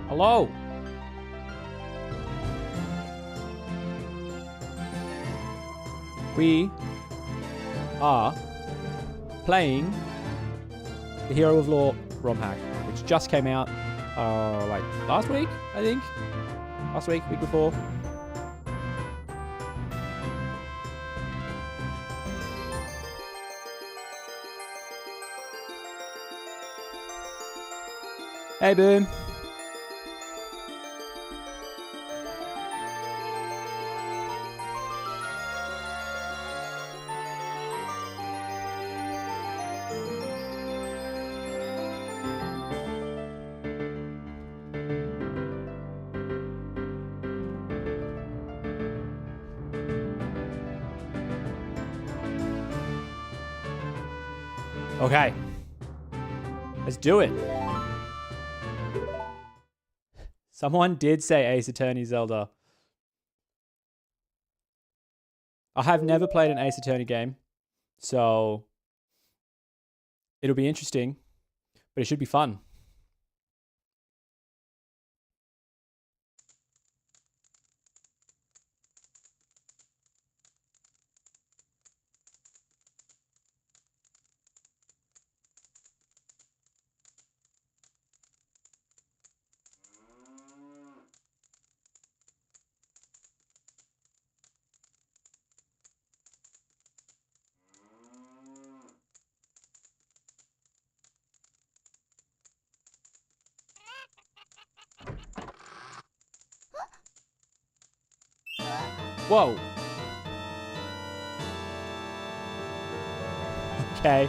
Hello. We are playing the Hero of Law Romhack, which just came out, like last week, I think. Last week, week before. Hey, Boom. Okay. Let's do it. Someone did say Ace Attorney Zelda. I have never played an Ace Attorney game, so it'll be interesting, but it should be fun. Whoa. Okay.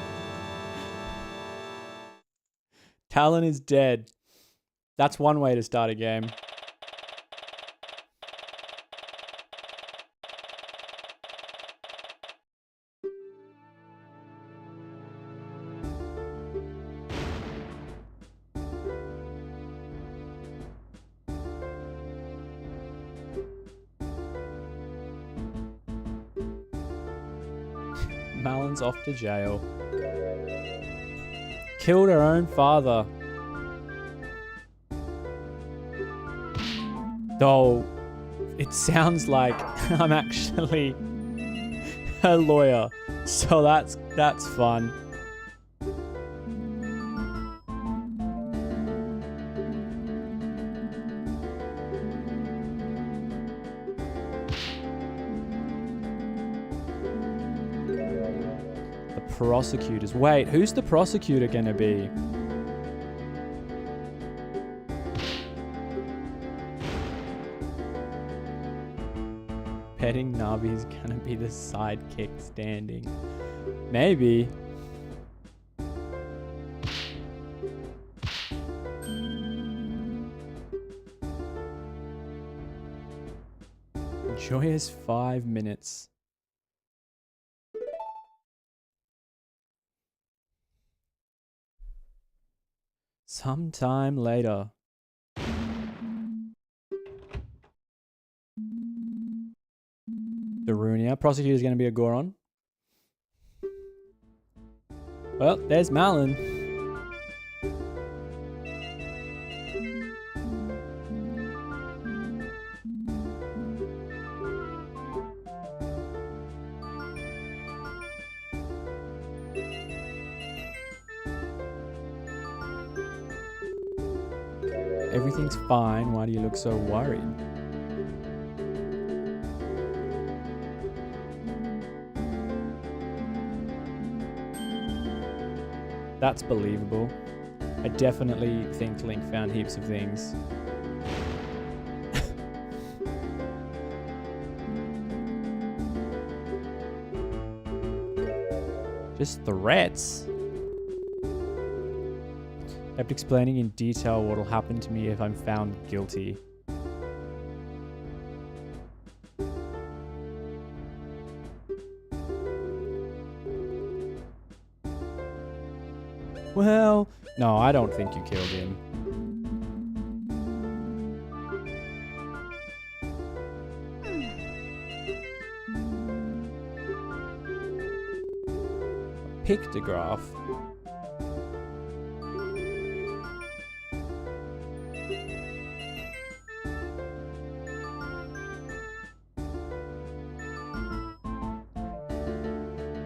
Talon is dead. That's one way to start a game. Malon's off to jail. Killed her own father. Though, it sounds like I'm actually a lawyer. So that's fun. Prosecutors. Wait, who's the prosecutor gonna be? Petting Navi's gonna be the sidekick standing. Maybe. Joyous 5 minutes. Sometime later. Darunia. Prosecutor's going to be a Goron. Well, there's Malon. Everything's fine. Why do you look so worried? That's believable. I definitely think Link found heaps of things. Just threats? Kept explaining in detail what'll happen to me if I'm found guilty. Well, no, I don't think you killed him. Pictograph.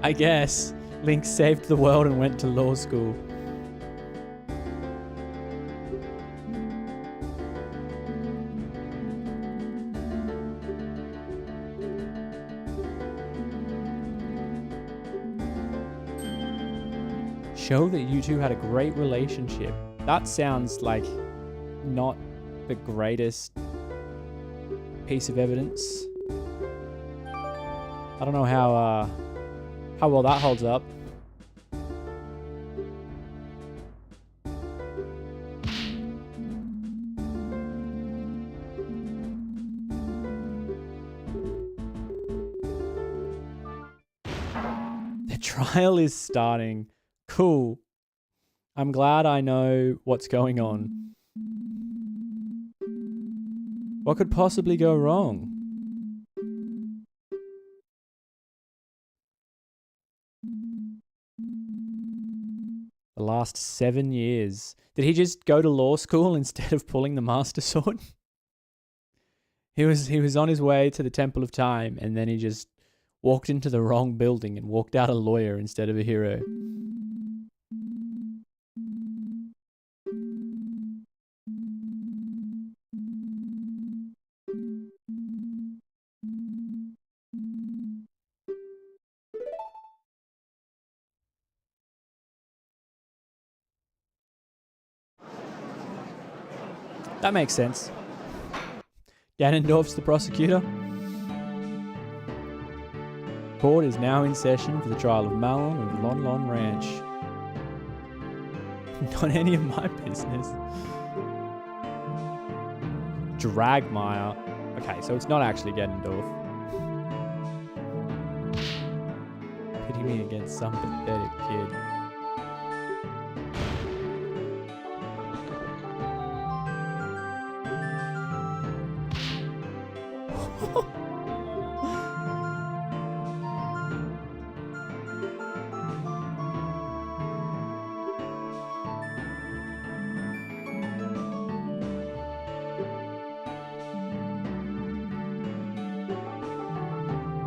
I guess. Link saved the world and went to law school. Show that you two had a great relationship. That sounds like not the greatest piece of evidence. I don't know how well that holds up. The trial is starting. Cool. I'm glad I know what's going on. What could possibly go wrong? The last 7 years. Did he just go to law school instead of pulling the Master Sword? He was on his way to the Temple of Time, and then he just walked into the wrong building and walked out a lawyer instead of a hero. That makes sense. Ganondorf's the prosecutor. Court is now in session for the trial of Malon of Lon Lon Ranch. Not any of my business. Dragmire. Okay, so it's not actually Ganondorf. Pity me against some pathetic kid.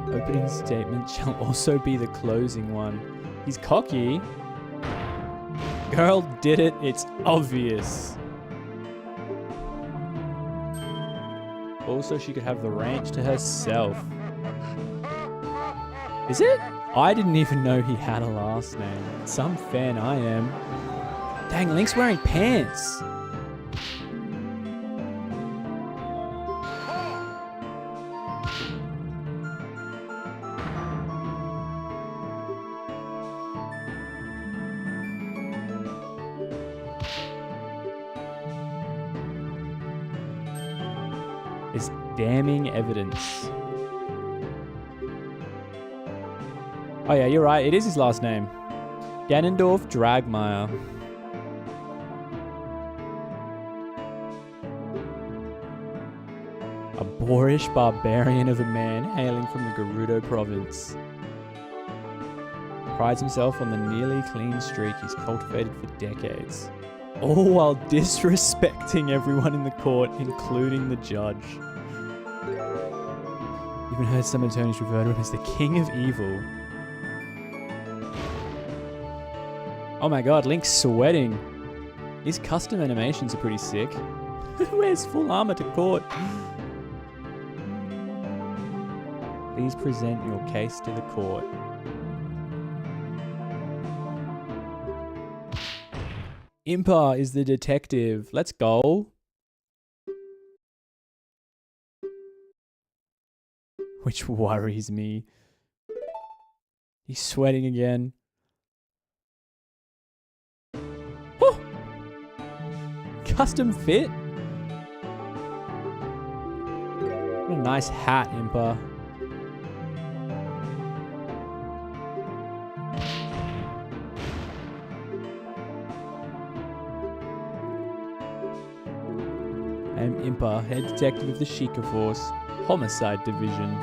Opening statement shall also be the closing one. He's cocky. Girl did it, it's obvious. Also, she could have the ranch to herself. Is it? I didn't even know he had a last name. Some fan I am. Dang, Link's wearing pants. Is damning evidence. Oh yeah, you're right. It is his last name. Ganondorf Dragmire. A boorish barbarian of a man hailing from the Gerudo province. Prides himself on the nearly clean streak he's cultivated for decades. All while disrespecting everyone in the court, including the judge. Even heard some attorneys refer to him as the king of evil. Oh my god, Link's sweating. His custom animations are pretty sick. Wears full armor to court. Please present your case to the court. Impa is the detective. Let's go. Which worries me. He's sweating again. Oh! Custom fit? What a nice hat, Impa. I am Impa, head detective of the Sheikah Force, Homicide Division.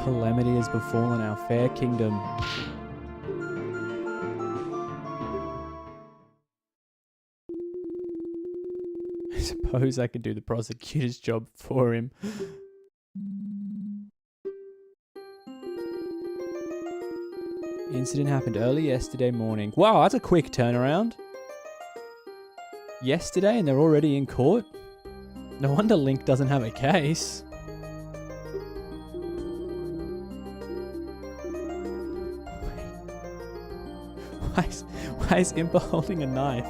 Calamity has befallen our fair kingdom. I suppose suppose I could do the prosecutor's job for him. The incident happened early yesterday morning. Wow, that's a quick turnaround. Yesterday and they're already in court? No wonder Link doesn't have a case. Why is Impa holding a knife?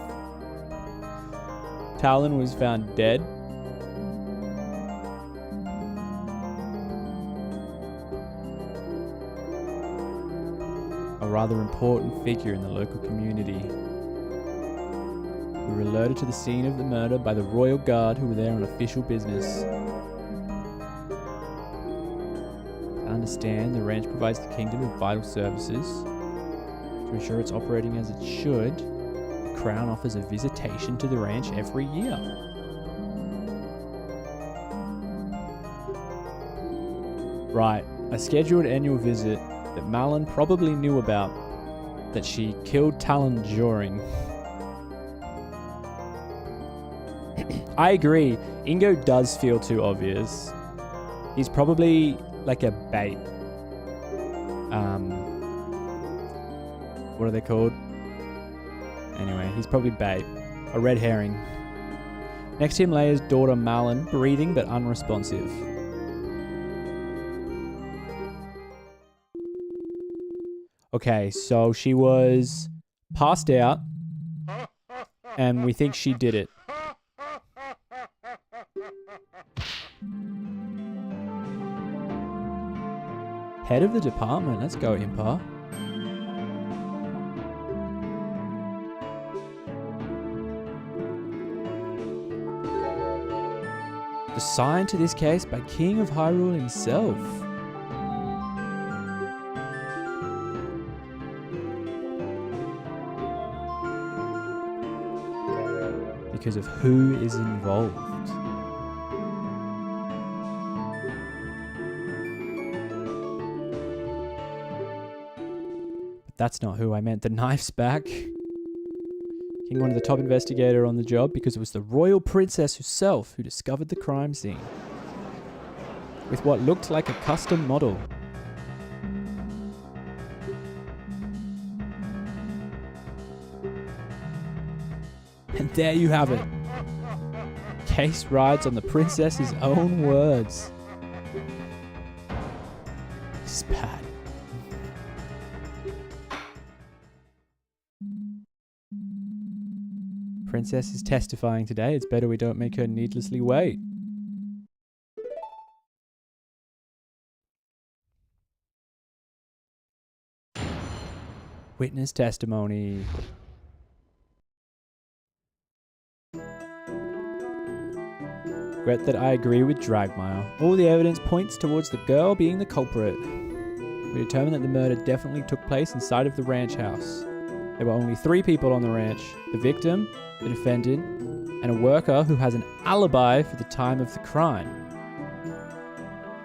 Talon was found dead. A rather important figure in the local community. We were alerted to the scene of the murder by the royal guard who were there on official business. I understand the ranch provides the kingdom with vital services. To ensure it's operating as it should, the Crown offers a visitation to the ranch every year. Right, a scheduled annual visit that Malin probably knew about, that she killed Talon during. I agree, Ingo does feel too obvious. He's probably like a bait. What are they called? Anyway, he's probably bait. A red herring. Next to him lay his daughter Malin, breathing but unresponsive. Okay, so she was passed out, and we think she did it. Head of the department, let's go, Impa. Assigned to this case by King of Hyrule himself. Because of who is involved. But that's not who I meant. The knife's back. King wanted the top investigator on the job because it was the royal princess herself who discovered the crime scene. With what looked like a custom model. And there you have it. Case rides on the princess's own words. This is bad. Princess is testifying today. It's better we don't make her needlessly wait. Witness testimony. Regret that I agree with Dragmire. All the evidence points towards the girl being the culprit. We determined that the murder definitely took place inside of the ranch house. There were only 3 people on the ranch. The victim, the defendant, and a worker who has an alibi for the time of the crime.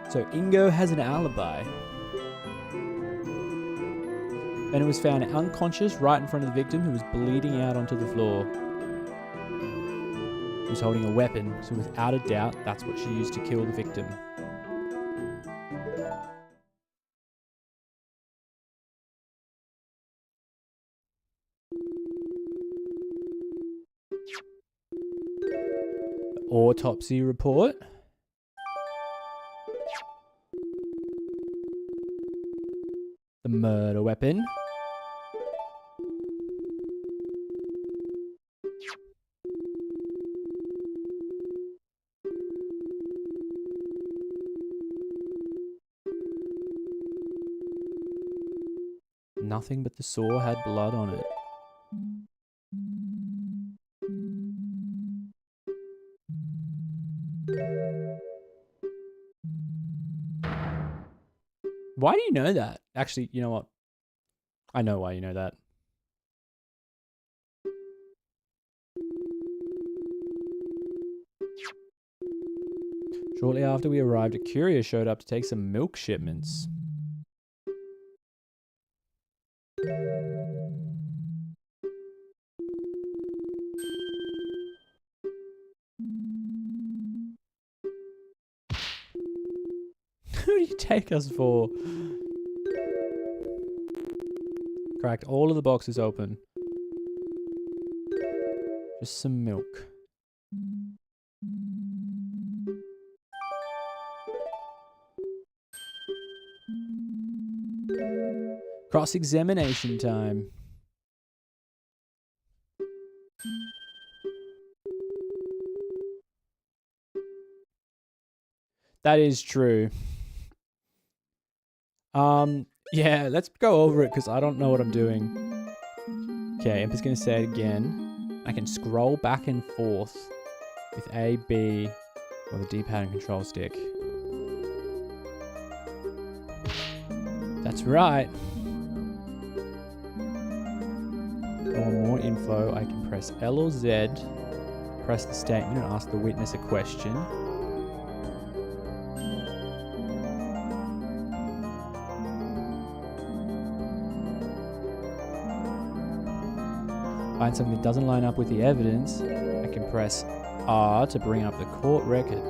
So Ingo has an alibi. And it was found unconscious right in front of the victim who was bleeding out onto the floor. He was holding a weapon, so without a doubt, that's what she used to kill the victim. The autopsy report. The murder weapon. Nothing but the saw had blood on it. Why do you know that? Actually, you know what? I know why you know that. Shortly after we arrived, a courier showed up to take some milk shipments. take us for? Cracked all of the boxes open. Just some milk. Cross-examination time. That is true. Yeah, let's go over it because I don't know what I'm doing. Okay, Impa's gonna say it again. I can scroll back and forth with A, B, or the D-pad and control stick. That's right. If I want more info, I can press L or Z, press the statement and ask the witness a question. Find something that doesn't line up with the evidence, I can press R to bring up the court record.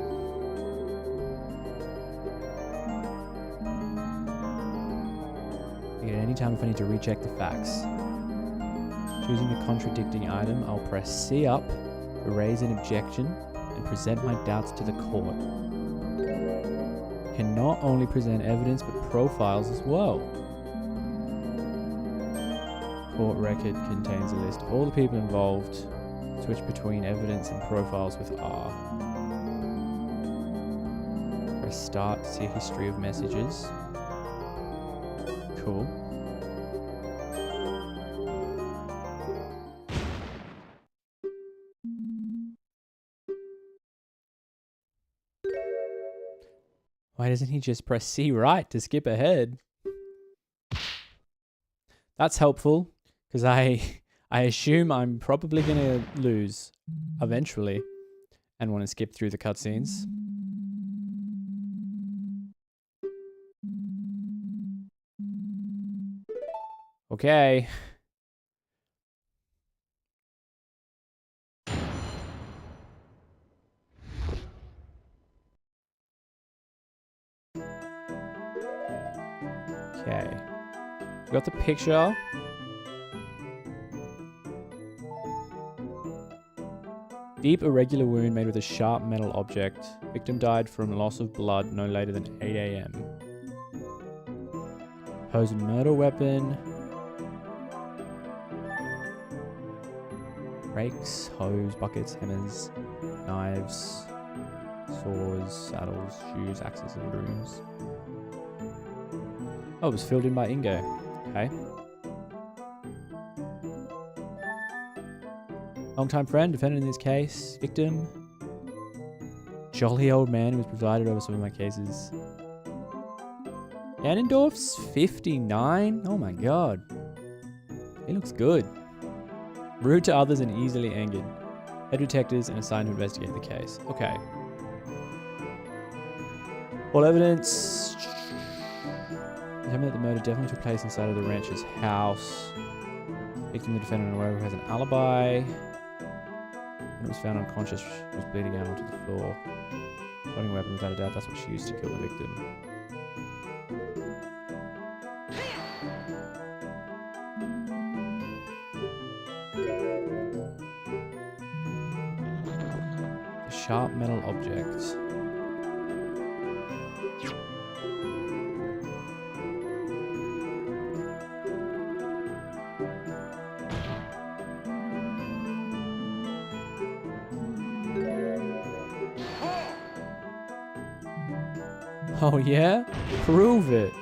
At any time if I need to recheck the facts. Choosing the contradicting item, I'll press C up to raise an objection and present my doubts to the court. I can not only present evidence but profiles as well. Court record contains a list of all the people involved. Switch between evidence and profiles with R. Press start to see a history of messages. Cool. Why doesn't he just press C right to skip ahead? That's helpful, because I assume I'm probably going to lose eventually and want to skip through the cutscenes. Okay. Okay. We got the picture. Deep irregular wound made with a sharp metal object. Victim died from loss of blood no later than 8 AM. Posed murder weapon. Rakes, hose, buckets, hammers, knives, saws, saddles, shoes, axes, and brooms. Oh, it was filled in by Ingo. Okay. Long-time friend, defendant in this case. Victim. Jolly old man who has presided over some of my cases. Ganondorf's 59? Oh my god. He looks good. Rude to others and easily angered. Head detectives and assigned to investigate the case. Okay. All evidence. Determined that the murder definitely took place inside of the rancher's house. Victim, the defendant, and whoever has an alibi. When it was found unconscious, she was bleeding out onto the floor. Floating weapon, without a doubt, that's what she used to kill the victim. A sharp metal object. Oh yeah? Prove it.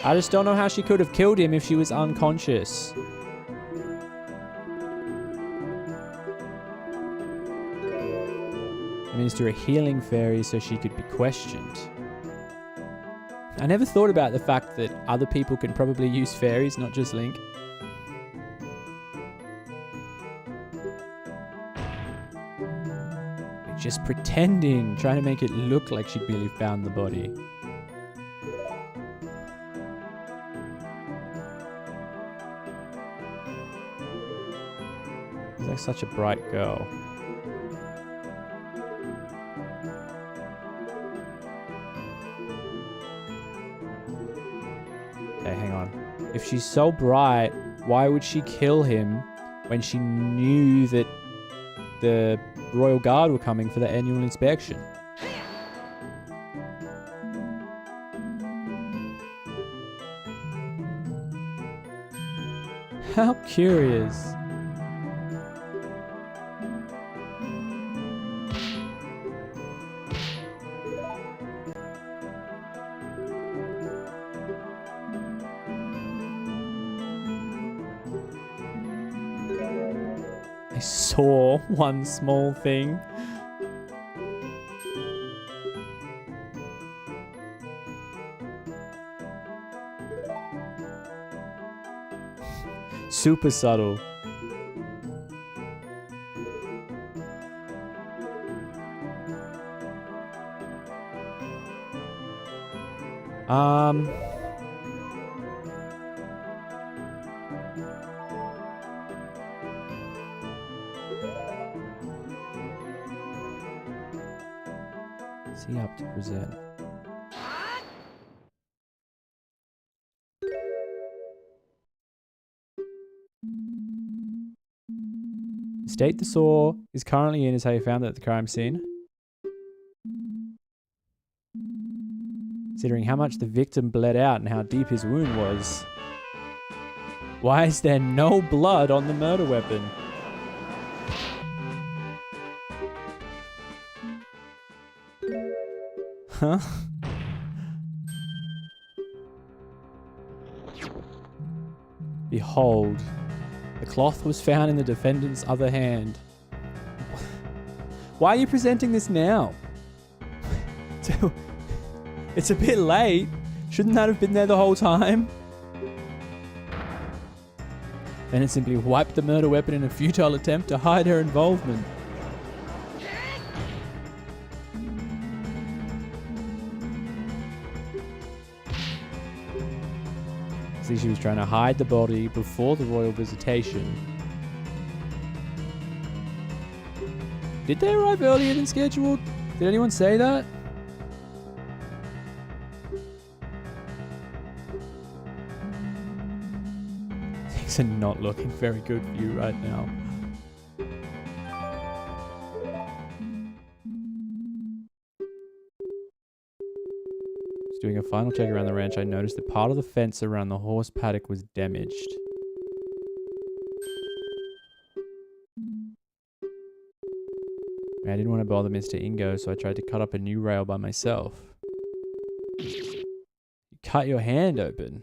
I just don't know how she could have killed him if she was unconscious. Administer a healing fairy so she could be questioned. I never thought about the fact that other people can probably use fairies, not just Link. just pretending, trying to make it look like she'd really found the body. She's like such a bright girl. Okay, hang on. If she's so bright, why would she kill him when she knew that the Royal Guard were coming for the annual inspection? How curious. I saw one small thing. Super subtle. Is he up to present? The state the saw is currently in is how you found it at the crime scene. Considering how much the victim bled out and how deep his wound was. Why is there no blood on the murder weapon? Huh? Behold, the cloth was found in the defendant's other hand. Why are you presenting this now? It's a bit late. Shouldn't that have been there the whole time? Then it simply wiped the murder weapon in a futile attempt to hide her involvement. See, she was trying to hide the body before the royal visitation. Did they arrive earlier than scheduled? Did anyone say that? Things are not looking very good for you right now. Doing a final check around the ranch, I noticed that part of the fence around the horse paddock was damaged. I didn't want to bother Mr. Ingo, so I tried to cut up a new rail by myself. You cut your hand open.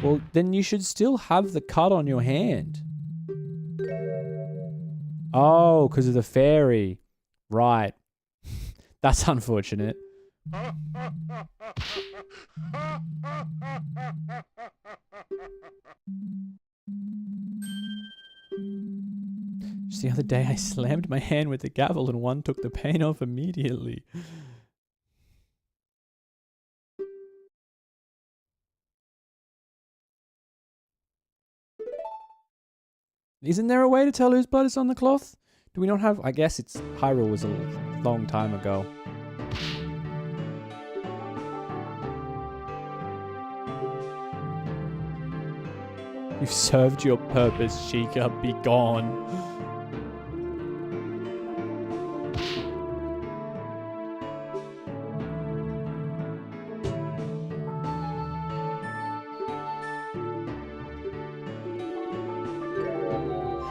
Well, then you should still have the cut on your hand. Oh, because of the fairy. Right. That's unfortunate. Just the other day I slammed my hand with the gavel and one took the pain off immediately. Isn't there a way to tell whose blood is on the cloth? Do we not have... I guess it's... Hyrule was a long time ago. You've served your purpose, Sheikah. Be gone.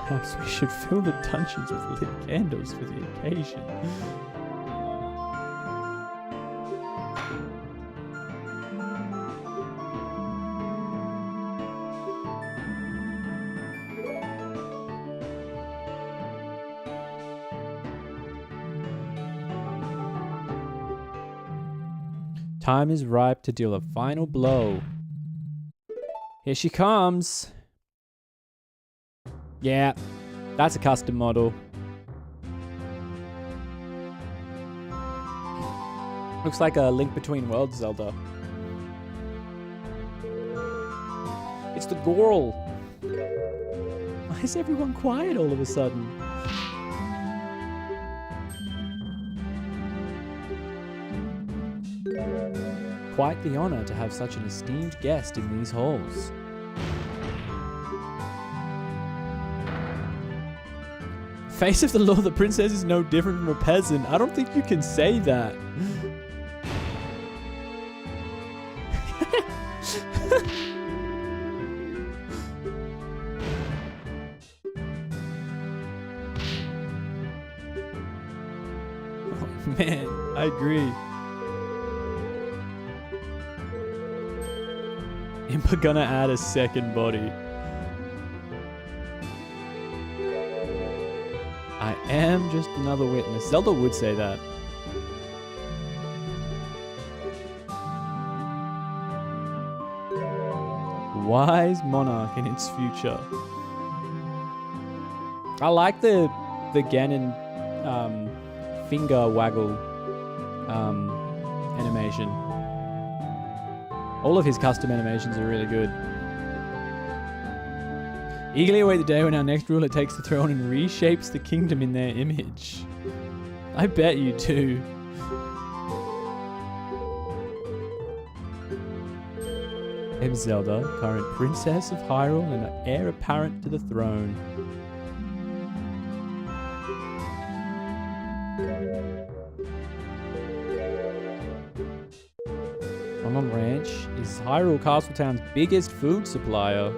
Perhaps we should fill the dungeons with lit candles for the occasion. Time is ripe to deal a final blow. Here she comes. Yeah, that's a custom model. Looks like a Link Between Worlds Zelda. It's the girl. Why is everyone quiet all of a sudden? Quite the honor to have such an esteemed guest in these halls. Face of the law, the princess is no different from a peasant. I don't think you can say that. Oh, man, I agree. Impa gonna add a second body. I am just another witness. Zelda would say that. Wise monarch in its future. I like the Ganon finger waggle animation. All of his custom animations are really good. Eagerly await the day when our next ruler takes the throne and reshapes the kingdom in their image. I bet you do. I'm Zelda, current princess of Hyrule and heir apparent to the throne. Talon Ranch is Hyrule Castletown's biggest food supplier.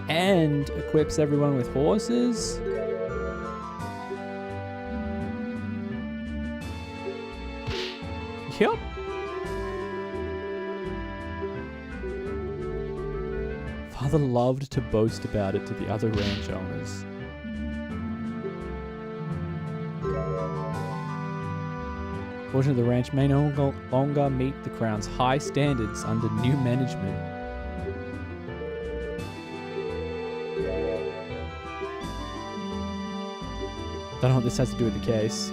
And equips everyone with horses. Yep. Father loved to boast about it to the other ranch owners. Fortunately, the ranch may no longer meet the crown's high standards under new management. Don't know what this has to do with the case.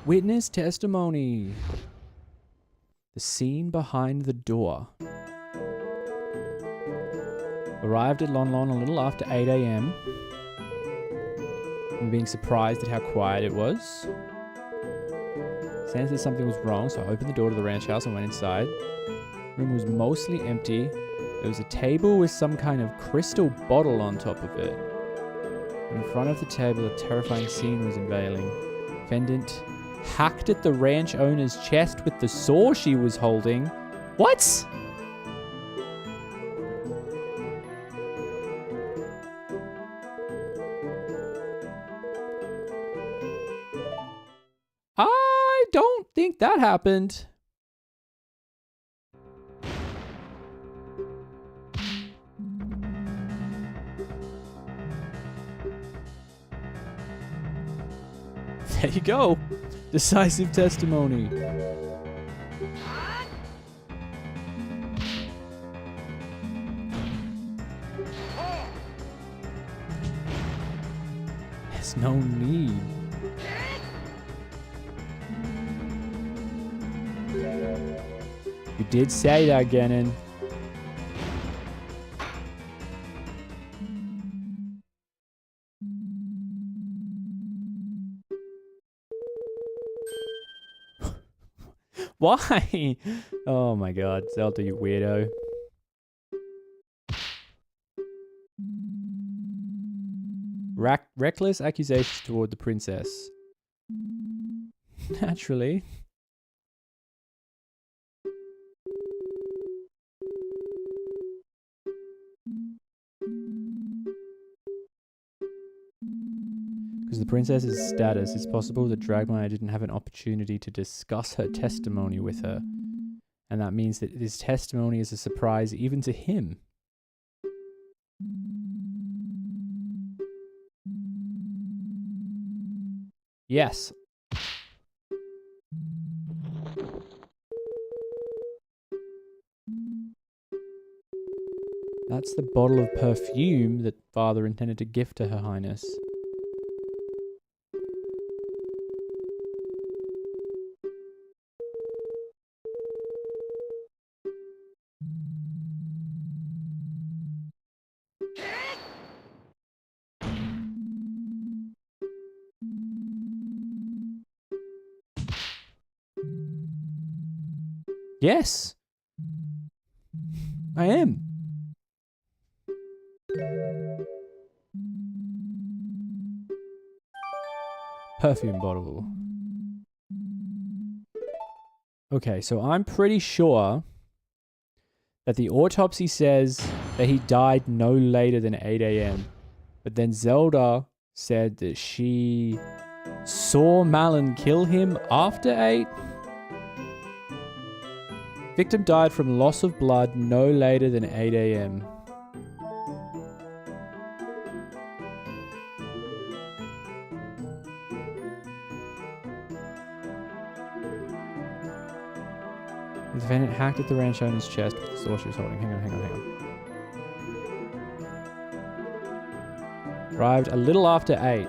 Witness testimony. The scene behind the door. Arrived at Lon Lon a little after 8 a.m. and being surprised at how quiet it was. Sensed that something was wrong, so I opened the door to the ranch house and went inside. The room was mostly empty. There was a table with some kind of crystal bottle on top of it. In front of the table, a terrifying scene was unveiling. Defendant hacked at the ranch owner's chest with the saw she was holding. What? I don't think that happened. There you go. Decisive testimony. There's no need. You did say that, Ganon. Why? Oh my god, Zelda, you weirdo. Reckless accusations toward the princess. Naturally. Because of the princess's status, it's possible that Dragmire didn't have an opportunity to discuss her testimony with her. And that means that his testimony is a surprise even to him. Yes. That's the bottle of perfume that Father intended to gift to Her Highness. Yes. I am. Perfume bottle. Okay, so I'm pretty sure that the autopsy says that he died no later than 8 a.m. But then Zelda said that she saw Malin kill him after 8. Victim died from loss of blood no later than 8 a.m. The defendant hacked at the ranch owner's chest with the sword she was holding. Hang on. Arrived a little after 8.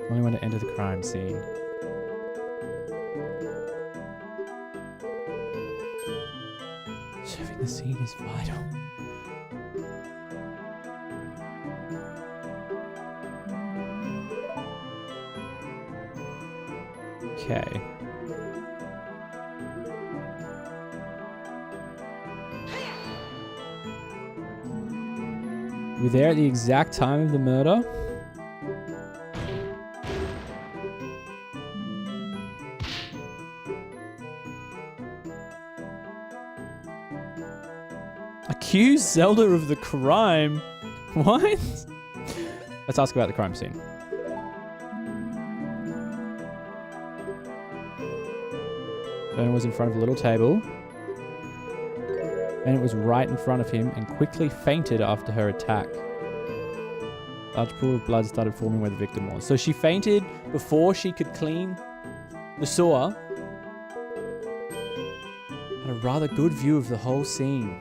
Only one to enter the crime scene. Serving the scene is vital. Okay. You were there at the exact time of the murder? Accuse Zelda of the crime? What? Let's ask about the crime scene. Bernard was in front of a little table. Bennett was right in front of him and quickly fainted after her attack. A large pool of blood started forming where the victim was. So she fainted before she could clean the sewer. Had a rather good view of the whole scene.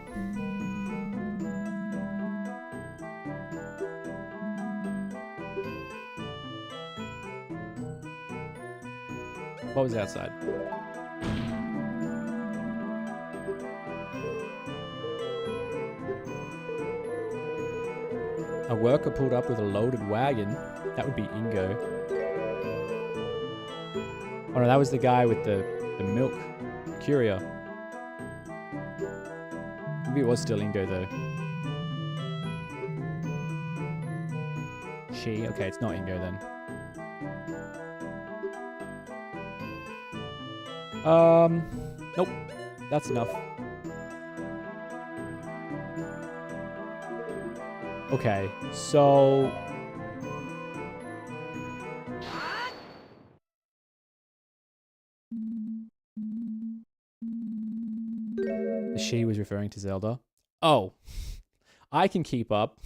What was outside? A worker pulled up with a loaded wagon. That would be Ingo. Oh no, that was the guy with the milk curio. Maybe it was still Ingo though. She? Okay, it's not Ingo then. Nope. That's enough. Okay, so... She was referring to Zelda. Oh. I can keep up.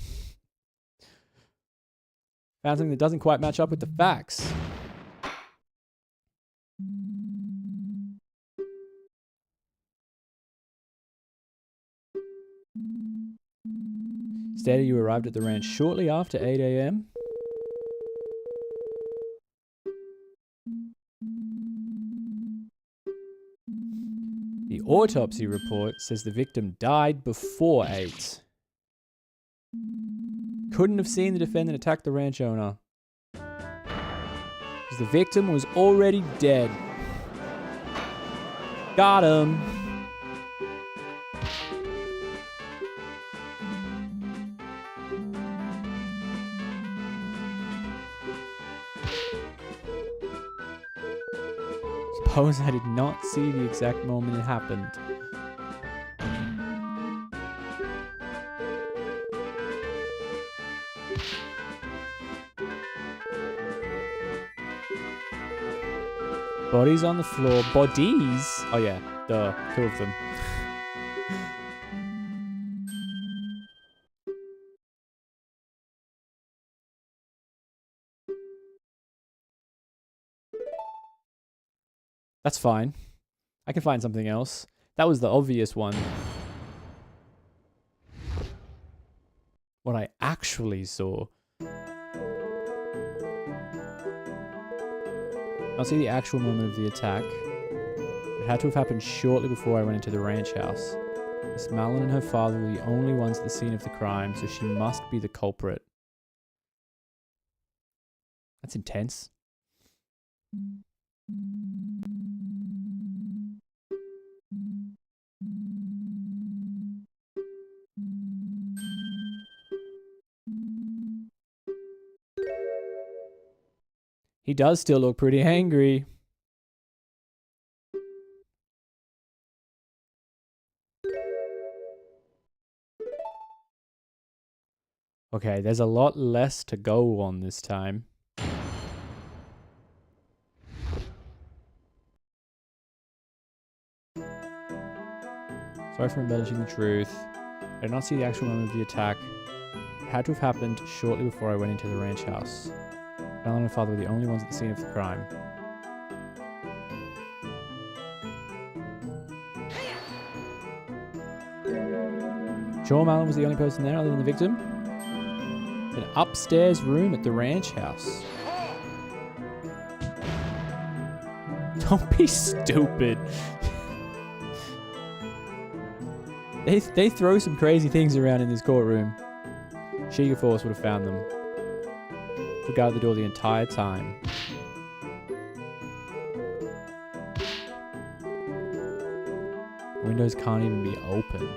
Found something that doesn't quite match up with the facts. Stated you arrived at the ranch shortly after 8 a.m. The autopsy report says the victim died before 8. Couldn't have seen the defendant attack the ranch owner, because the victim was already dead. Got him. Suppose I did not see the exact moment it happened. Bodies on the floor. Bodies? Oh yeah, duh. 2 of them. That's fine. I can find something else. That was the obvious one. What I actually saw. I'll see the actual moment of the attack. It had to have happened shortly before I went into the ranch house. Miss Malin and her father were the only ones at the scene of the crime, so she must be the culprit. That's intense. He does still look pretty angry. Okay, there's a lot less to go on this time. Sorry for embellishing the truth. I did not see the actual moment of the attack. It had to have happened shortly before I went into the ranch house. Malin and my father were the only ones at the scene of the crime. Sure, Malin was the only person there other than the victim? An upstairs room at the ranch house. Don't be stupid. They throw some crazy things around in this courtroom. Shiga Force would have found them. To guard the door the entire time. Windows can't even be open.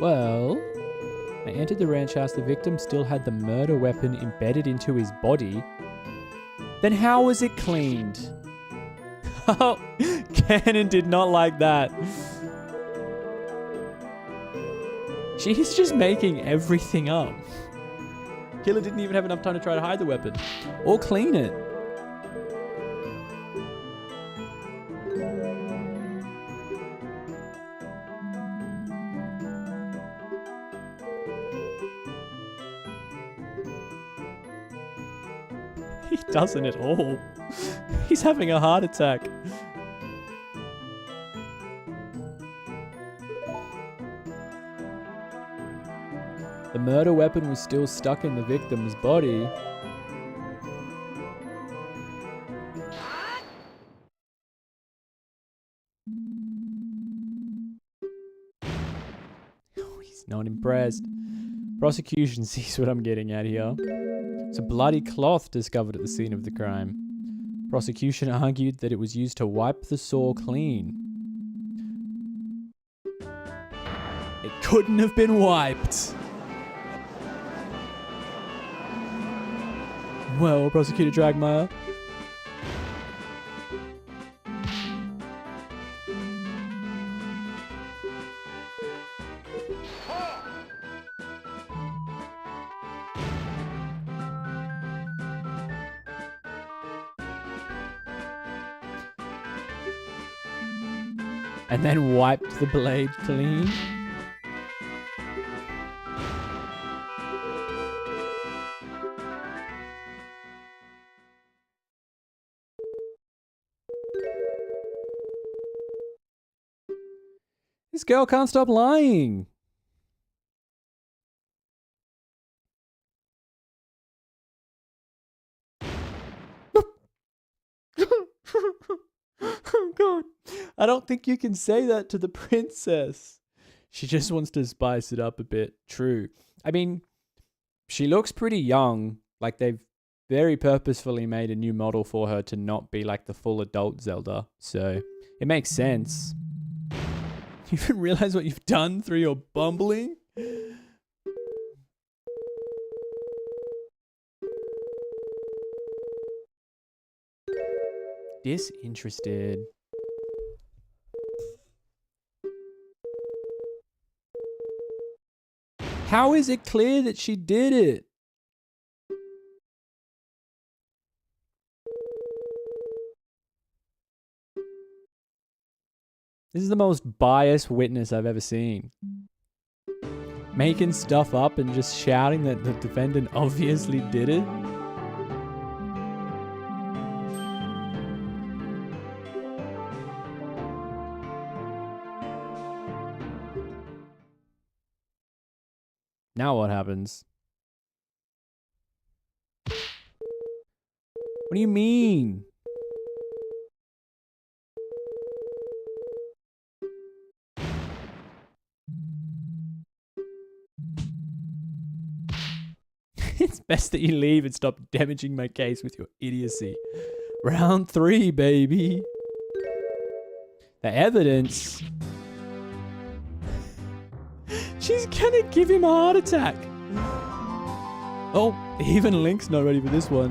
Well, I entered the ranch house. The victim still had the murder weapon embedded into his body. Then how was it cleaned? Oh, Cannon did not like that. She's just making everything up. Killer didn't even have enough time to try to hide the weapon or clean it. He doesn't at all. He's having a heart attack. The murder weapon was still stuck in the victim's body. Oh, he's not impressed. Prosecution sees what I'm getting at here. It's a bloody cloth discovered at the scene of the crime. Prosecution argued that it was used to wipe the sore clean. It couldn't have been wiped. Well, Prosecutor Dragmire. And then wiped the blade clean. This girl can't stop lying. Oh God. I don't think you can say that to the princess. She just wants to spice it up a bit. True. I mean, she looks pretty young. Like they've very purposefully made a new model for her to not be like the full adult Zelda. So it makes sense. You even realize what you've done through your bumbling? Disinterested. How is it clear that she did it? This is the most biased witness I've ever seen. Making stuff up and just shouting that the defendant obviously did it. Now what happens? What do you mean? It's best that you leave and stop damaging my case with your idiocy. Round 3, baby. The evidence. She's gonna give him a heart attack. Oh, even Link's not ready for this one.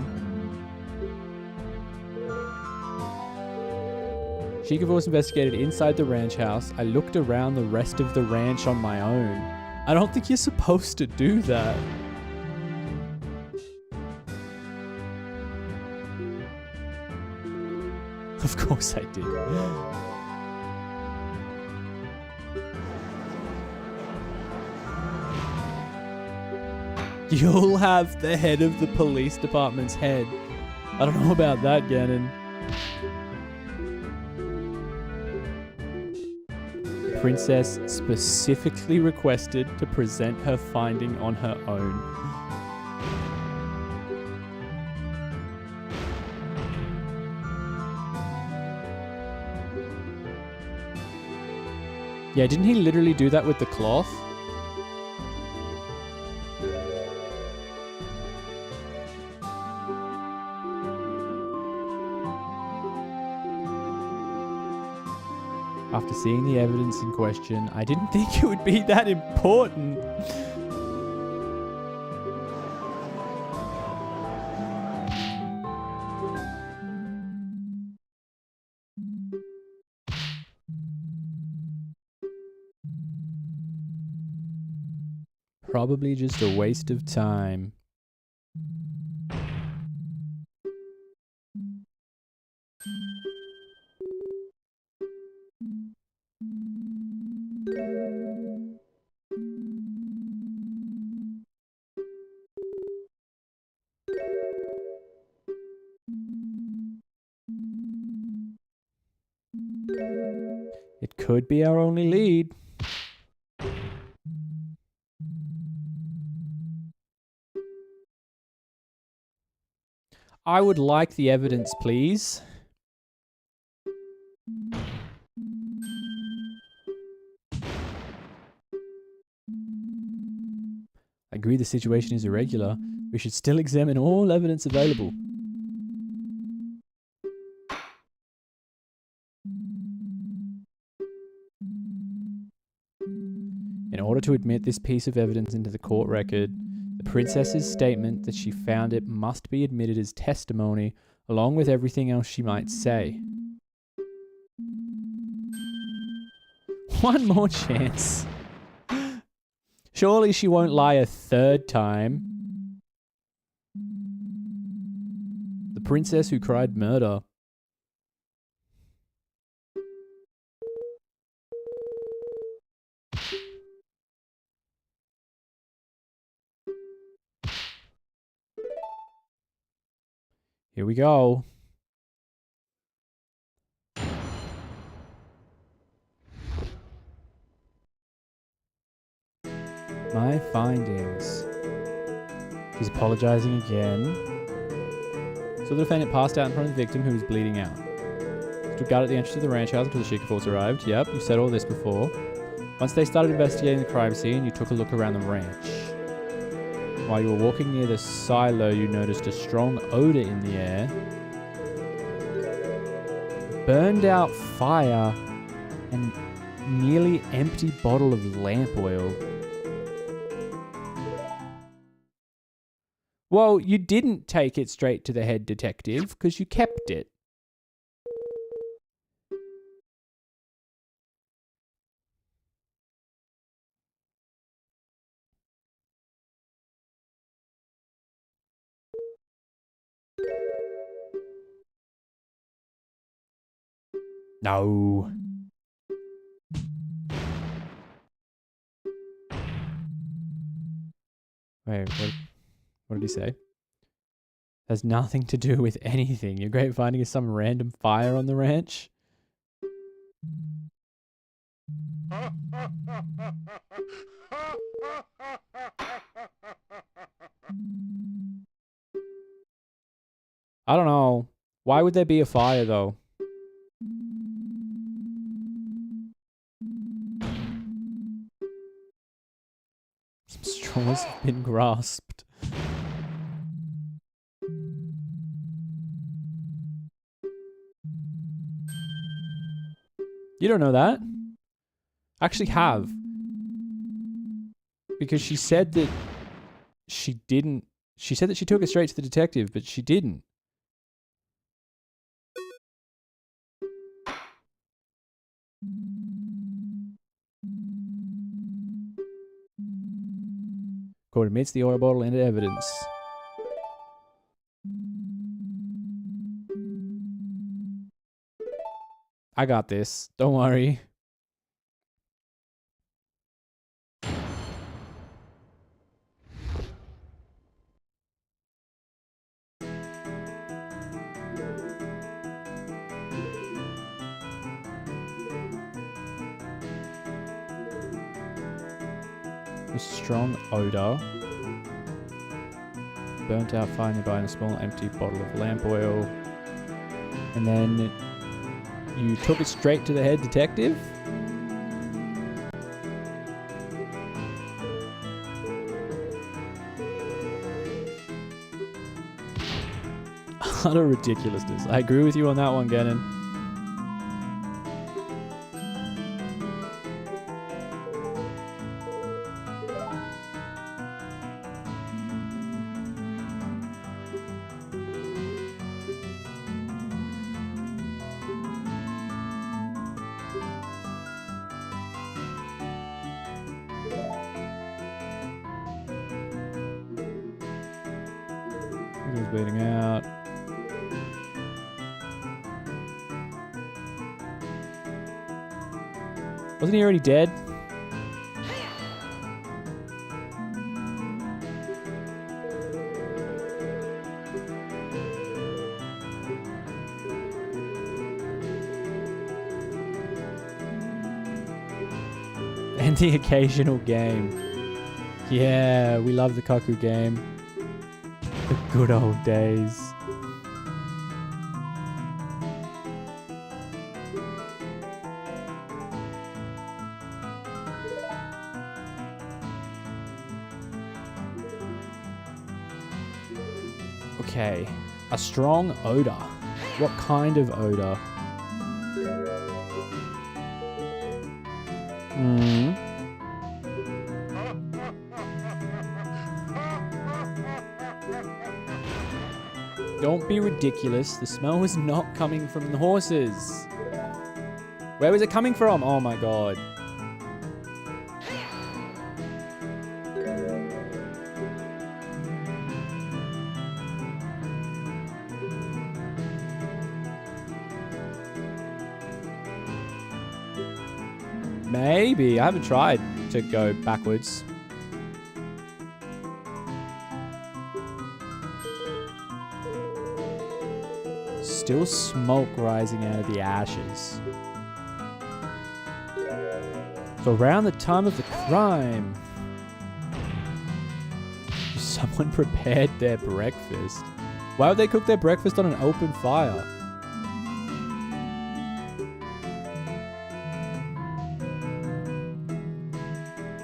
Sheikah was investigated inside the ranch house. I looked around the rest of the ranch on my own. I don't think you're supposed to do that. Of course I did. You'll have the head of the police department's head. I don't know about that, Gannon. The princess specifically requested to present her finding on her own. Yeah, didn't he literally do that with the cloth? After seeing the evidence in question, I didn't think it would be that important. Probably just a waste of time. It could be our only lead. I would like the evidence, please. I agree the situation is irregular. We should still examine all evidence available. In order to admit this piece of evidence into the court record, the princess's statement that she found it must be admitted as testimony, along with everything else she might say. One more chance. Surely she won't lie a third time. The princess who cried murder. Here we go. My findings. He's apologizing again. So the defendant passed out in front of the victim who was bleeding out. Stood guard at the entrance of the ranch house until the Sheikah force arrived. Yep, you said all this before. Once they started investigating the crime scene, you took a look around the ranch. While you were walking near the silo, you noticed a strong odor in the air. Burned out fire and nearly empty bottle of lamp oil. Well, you didn't take it straight to the head detective because you kept it. No. Wait, what did he say? Has nothing to do with anything. Your great finding is some random fire on the ranch? I don't know. Why would there be a fire, though? Some straws have been grasped. You don't know that? I actually have. Because she said that she didn't. She said that she took it straight to the detective, but she didn't. Court admits the oil bottle into evidence. I got this. Don't worry. A strong odor. Burnt out fire nearby in a small empty bottle of lamp oil. And then you took it straight to the head detective? Utter ridiculousness. I agree with you on that one, Gannon. He was bleeding out. Wasn't he already dead? And the occasional game. Yeah, we love the Kaku game. The good old days. Okay, a strong odor. What kind of odor? Don't be ridiculous. The smell was not coming from the horses. Where was it coming from? Oh my god. Maybe. I haven't tried to go backwards. Still smoke rising out of the ashes. So around the time of the crime, someone prepared their breakfast. Why would they cook their breakfast on an open fire?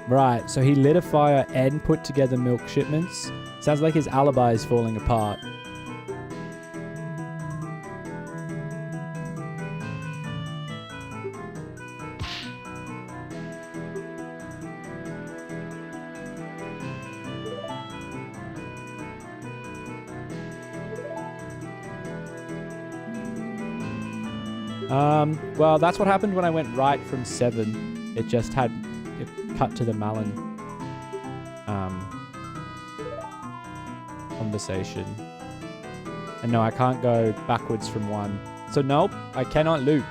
Right, so he lit a fire and put together milk shipments. Sounds like his alibi is falling apart. Well, that's what happened when I went right from 7. It just had it cut to the Malin conversation. And no, I can't go backwards from 1. So nope, I cannot loop.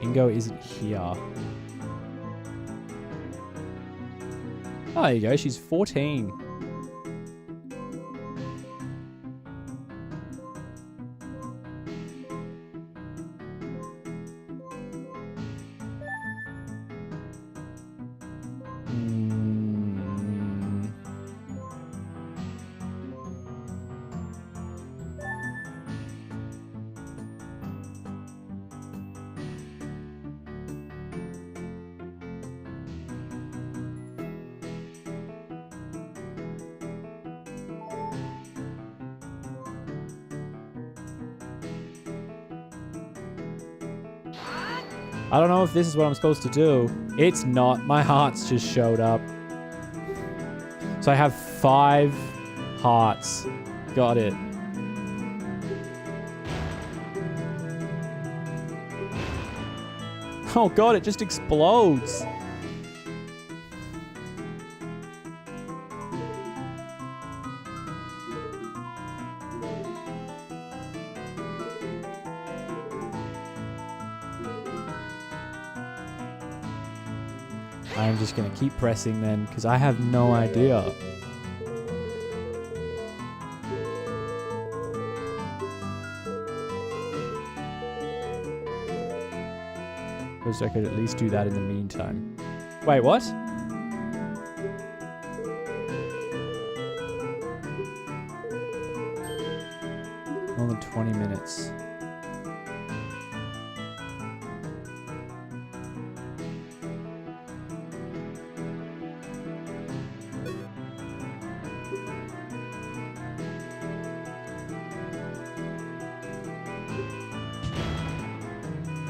Ingo isn't here. Oh, there you go. She's 14. I don't know if this is what I'm supposed to do. It's not. My hearts just showed up. So I have 5 hearts. Got it. Oh god, it just explodes. I'm just going to keep pressing then, because I have no idea. Because I could at least do that in the meantime. Wait, what? More than 20 minutes.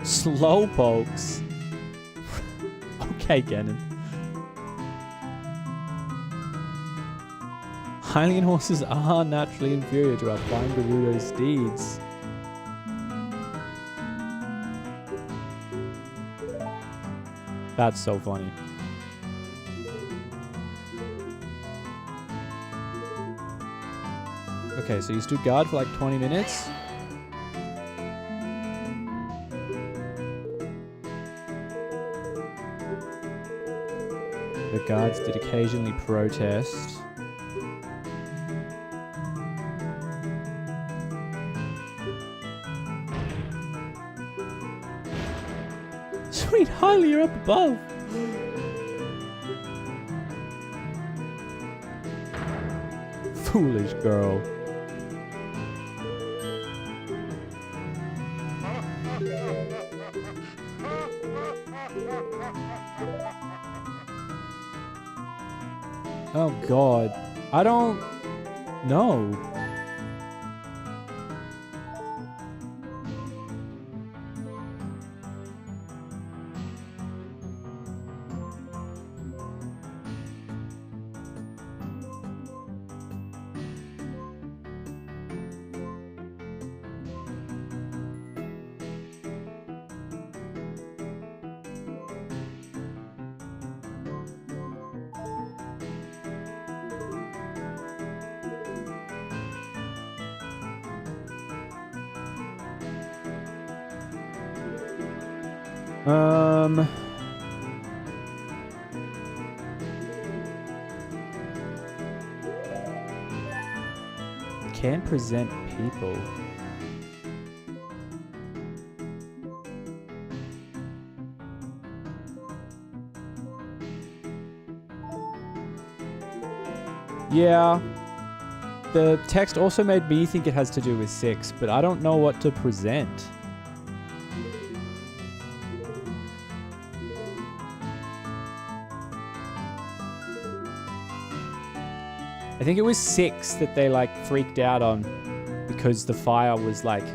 Slow pokes. Okay, Gannon. Hylian horses are naturally inferior to our flying Gerudo steeds. That's so funny. Okay, so you stood guard for like 20 minutes. The guards did occasionally protest. Sweet Hylia, you're up above. Foolish girl. Oh god. I don't know. Can present people. Yeah. The text also made me think it has to do with 6, but I don't know what to present. I think it was 6 that they like freaked out on because the fire was like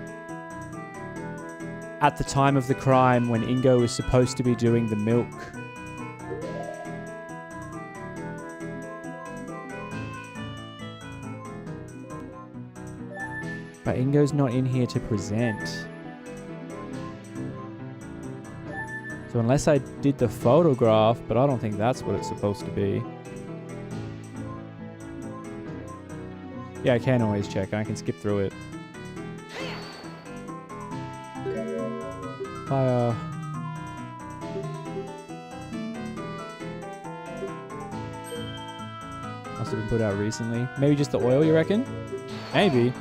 at the time of the crime when Ingo was supposed to be doing the milk. But Ingo's not in here to present. So unless I did the photograph, but I don't think that's what it's supposed to be. Yeah, I can always check. I can skip through it. Fire. Must have been put out recently. Maybe just the oil, you reckon? Maybe.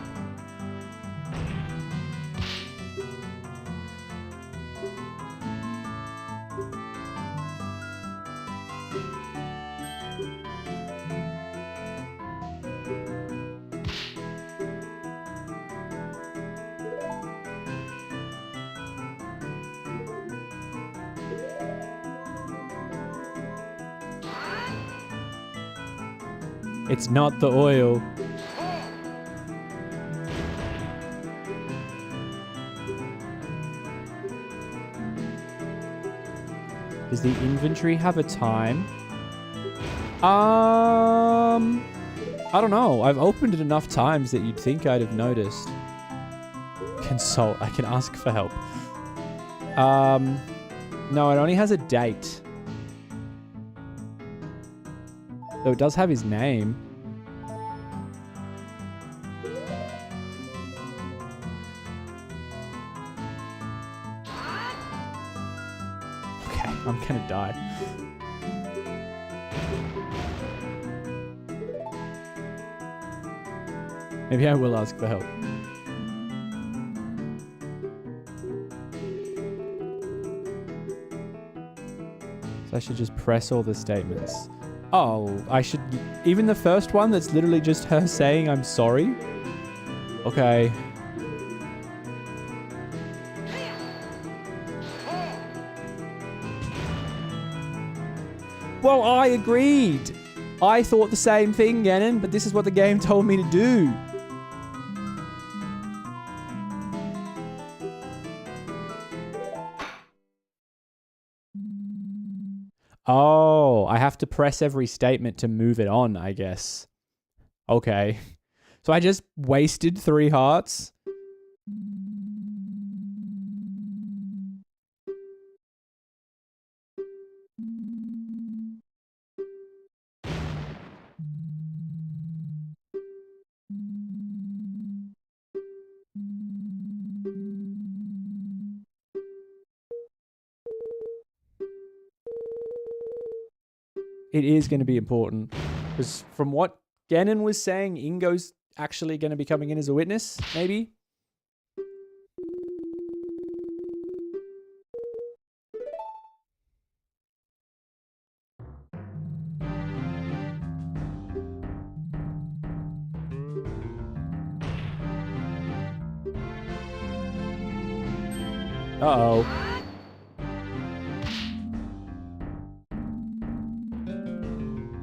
It's not the oil. Does the inventory have a time? I don't know. I've opened it enough times that you'd think I'd have noticed. Consult. I can ask for help. No, it only has a date. Though it does have his name. Okay, I'm gonna die. Maybe I will ask for help. So I should just press all the statements. Oh, I should... Even the first one that's literally just her saying I'm sorry? Okay. Well, I agreed. I thought the same thing, Gannon, but this is what the game told me to do. Oh, I have to press every statement to move it on, I guess. Okay. So I just wasted 3 hearts. It is going to be important. Because from what Gannon was saying, Ingo's actually going to be coming in as a witness, maybe? Uh-oh.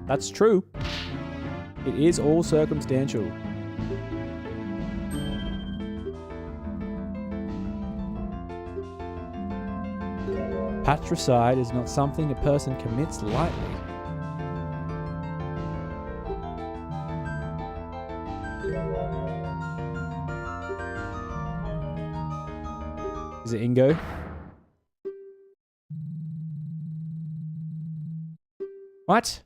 That's true. It is all circumstantial. Patricide is not something a person commits lightly. Is it Ingo? What?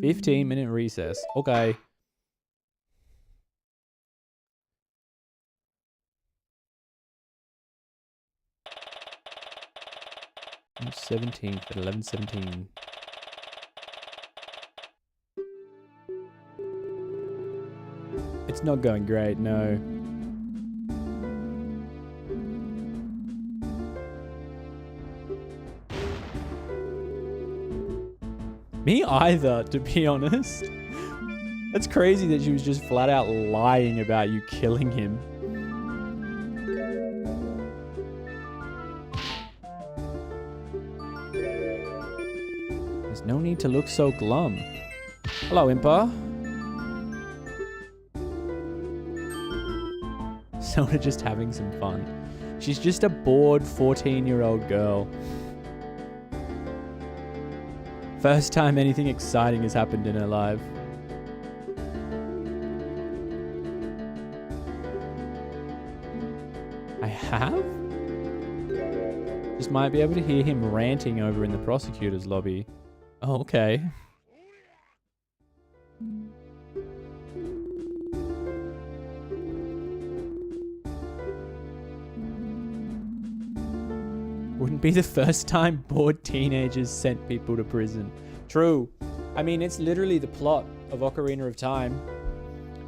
"15-minute recess." Okay. March 17th at 11:17. It's not going great, no. Me either, to be honest. That's crazy that she was just flat out lying about you killing him. There's no need to look so glum. Hello, Impa. Zelda just having some fun. She's just a bored 14-year-old girl. First time anything exciting has happened in her life. I have? Just might be able to hear him ranting over in the prosecutor's lobby. Oh, okay. Wouldn't be the first time bored teenagers sent people to prison. True. I mean, it's literally the plot of Ocarina of Time.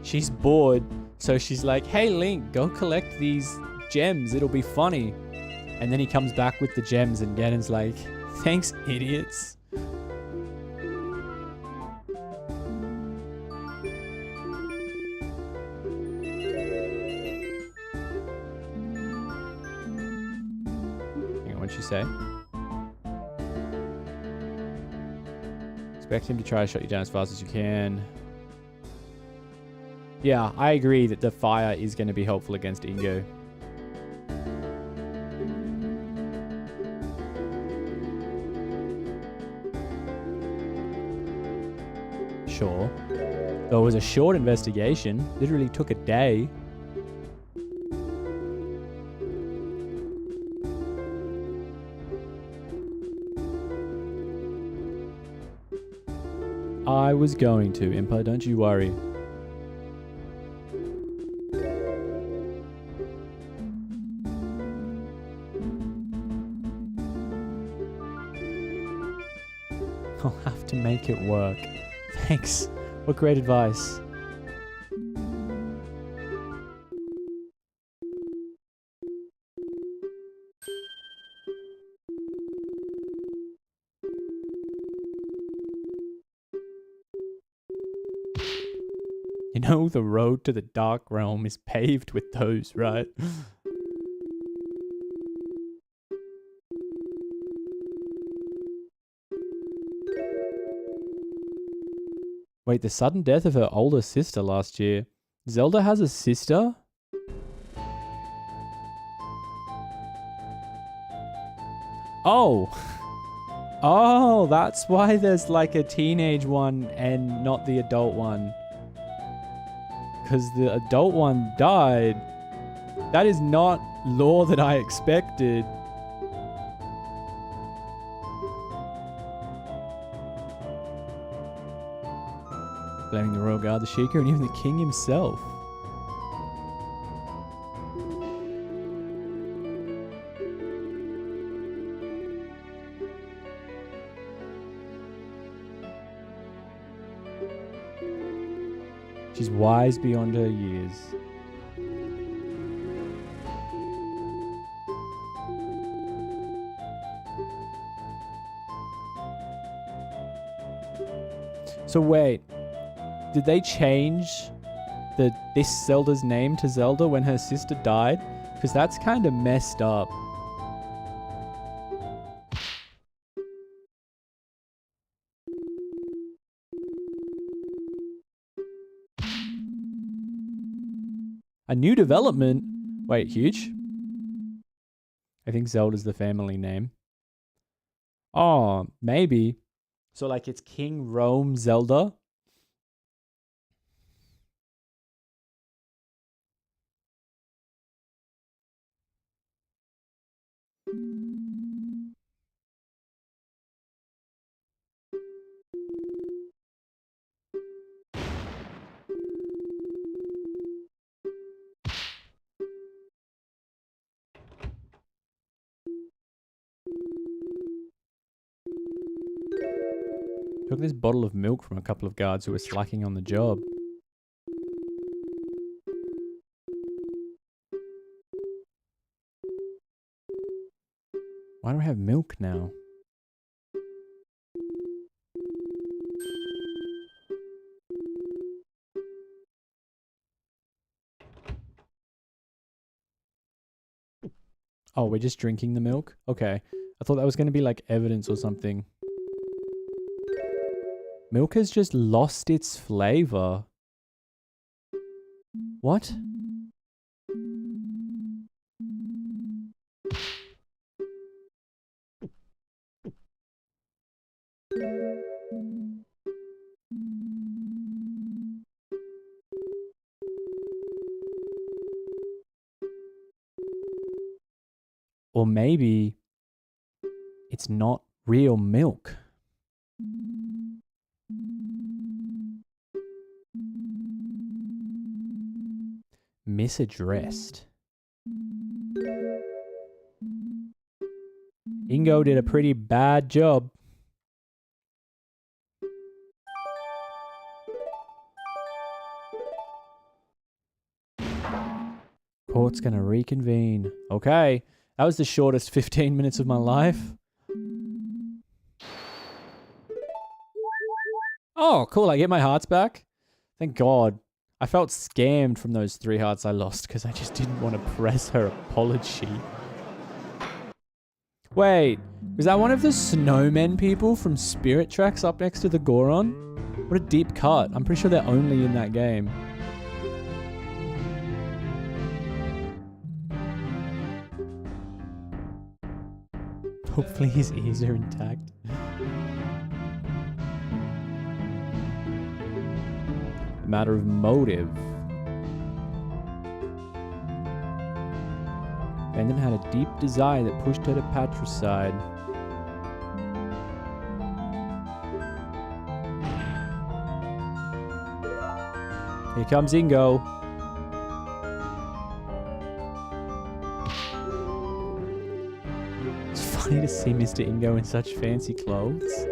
She's bored, so she's like, hey, Link, go collect these gems. It'll be funny. And then he comes back with the gems and Ganon's like, thanks, idiots. What'd she say? Expect him to try to shut you down as fast as you can. Yeah, I agree that the fire is going to be helpful against Ingo. Sure. Though it was a short investigation. Literally took a day. I was going to, Impa, don't you worry. I'll have to make it work. Thanks. What great advice. You know, the road to the Dark Realm is paved with those, right? Wait, the sudden death of her older sister last year. Zelda has a sister? Oh! Oh, that's why there's like a teenage one and not the adult one. Because the adult one died. That is not lore that I expected. Blaming the Royal Guard, the Sheikah, and even the King himself. She's wise beyond her years. So wait, did they change this Zelda's name to Zelda when her sister died? Because that's kind of messed up. A new development? Wait, huge? I think Zelda's the family name. Oh, maybe. So like it's King Rome Zelda? Took this bottle of milk from a couple of guards who were slacking on the job. Why do I have milk now? Oh, we're just drinking the milk? Okay. I thought that was going to be like evidence or something. Milk has just lost its flavor. What? Or maybe it's not real milk. Misaddressed. Ingo did a pretty bad job. Court's gonna reconvene. Okay. That was the shortest 15 minutes of my life. Oh, cool. I get my hearts back. Thank God. I felt scammed from those 3 hearts I lost because I just didn't want to press her apology. Wait, is that one of the snowmen people from Spirit Tracks up next to the Goron? What a deep cut. I'm pretty sure they're only in that game. Hopefully his ears are intact. A matter of motive. Brandon had a deep desire that pushed her to patricide. Here comes Ingo. It's funny to see Mr. Ingo in such fancy clothes.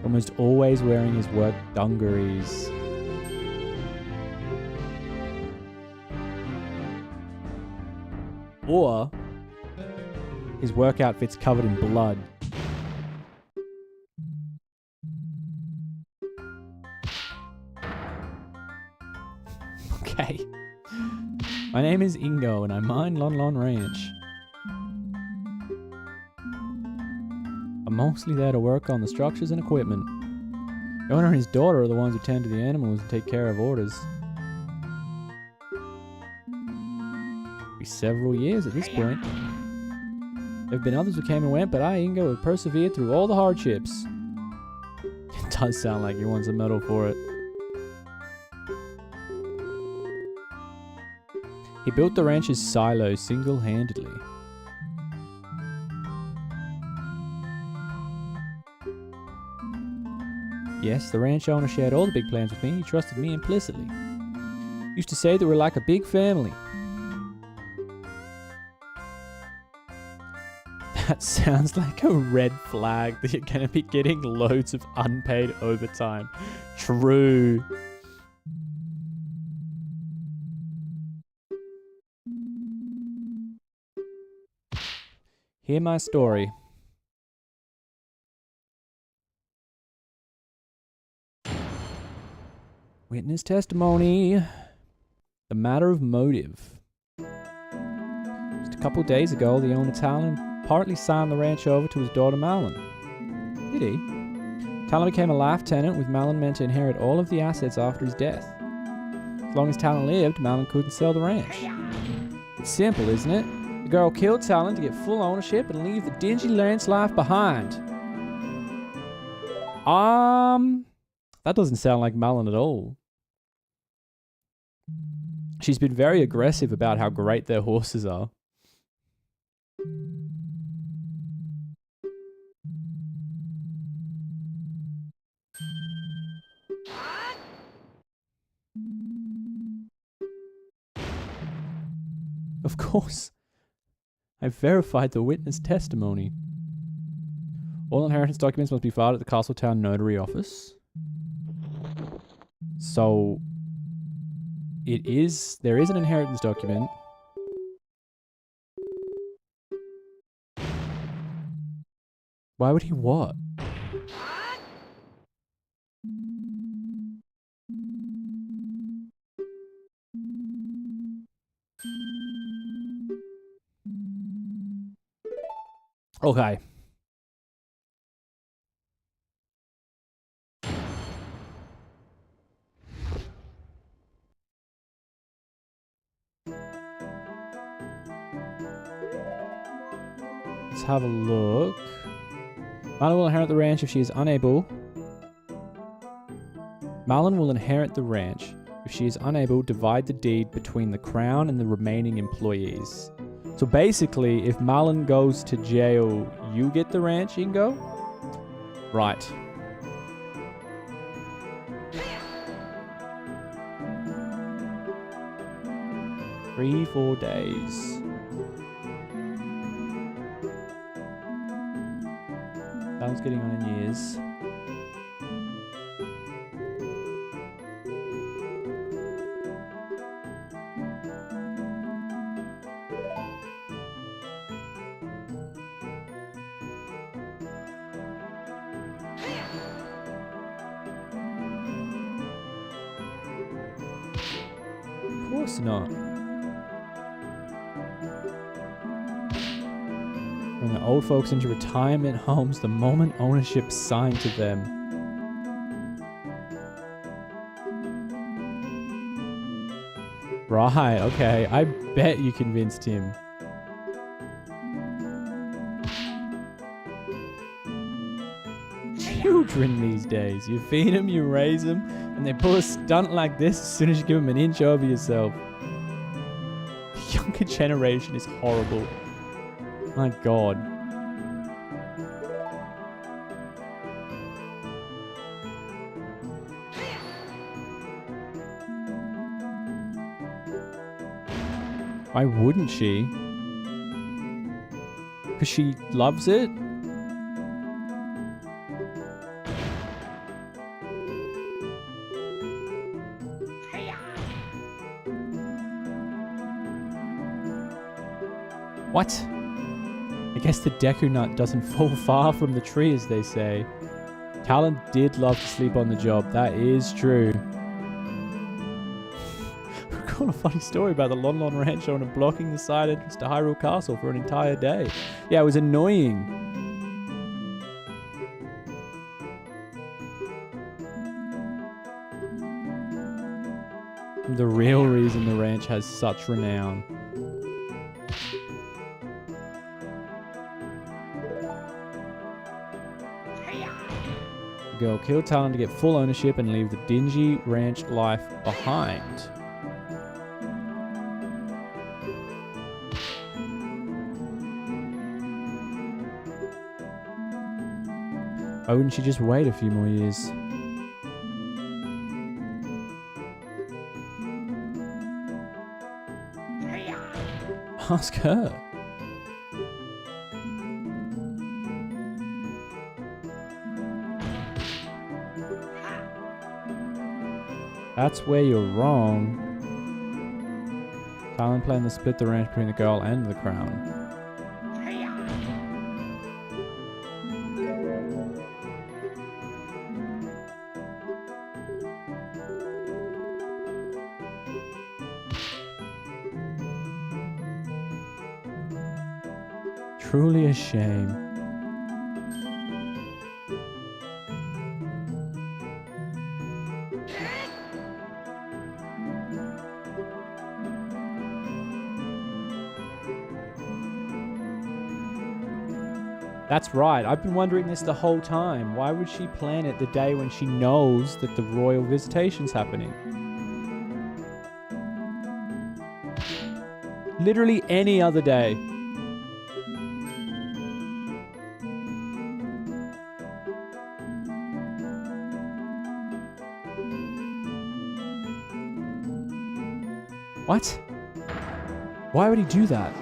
Almost always wearing his work dungarees. Or his work outfit's covered in blood. Okay. My name is Ingo and I mine Lon Lon Ranch. I'm mostly there to work on the structures and equipment. The owner and his daughter are the ones who tend to the animals and take care of orders. Be several years at this point. There have been others who came and went, but I, Ingo, have persevered through all the hardships. It does sound like he wants a medal for it. He built the ranch's silo single-handedly. Yes, the ranch owner shared all the big plans with me. He trusted me implicitly. Used to say that we're like a big family. That sounds like a red flag that you're going to be getting loads of unpaid overtime. True. Hear my story. Witness testimony. The matter of motive. Just a couple days ago, the owner Talon partly signed the ranch over to his daughter Malin. Did he? Talon became a life tenant, with Malin meant to inherit all of the assets after his death. As long as Talon lived, Malin couldn't sell the ranch. It's simple, isn't it? The girl killed Talon to get full ownership and leave the dingy ranch life behind. That doesn't sound like Malin at all. She's been very aggressive about how great their horses are. Of course. I've verified the witness testimony. All inheritance documents must be filed at the Castletown Notary Office. So, there is an inheritance document. Why would he what? Okay. Let's have a look. Marlon will inherit the ranch if she is unable. Marlon will inherit the ranch. If she is unable, divide the deed between the crown and the remaining employees. So basically, if Marlon goes to jail, you get the ranch, Ingo? Right. Three, 4 days. Talon's getting on in years. Of course not. Bring the old folks into retirement homes the moment ownership's signed to them. Right, okay. I bet you convinced him. Children these days. You feed them, you raise them, and they pull a stunt like this as soon as you give them an inch over yourself. The younger generation is horrible. My God. Why wouldn't she? Because she loves it? What? I guess the Deku nut doesn't fall far from the tree, as they say. Talon did love to sleep on the job. That is true. Got a funny story about the Lon Lon Ranch owner blocking the side entrance to Hyrule Castle for an entire day. Yeah, it was annoying. The real reason the ranch has such renown. The girl killed Talon to get full ownership and leave the dingy ranch life behind. Why wouldn't she just wait a few more years? Ask her. That's where you're wrong. Talon planned to split the ranch between the girl and the crown. Truly a shame. That's right. I've been wondering this the whole time. Why would she plan it the day when she knows that the royal visitation's happening? Literally any other day. What? Why would he do that?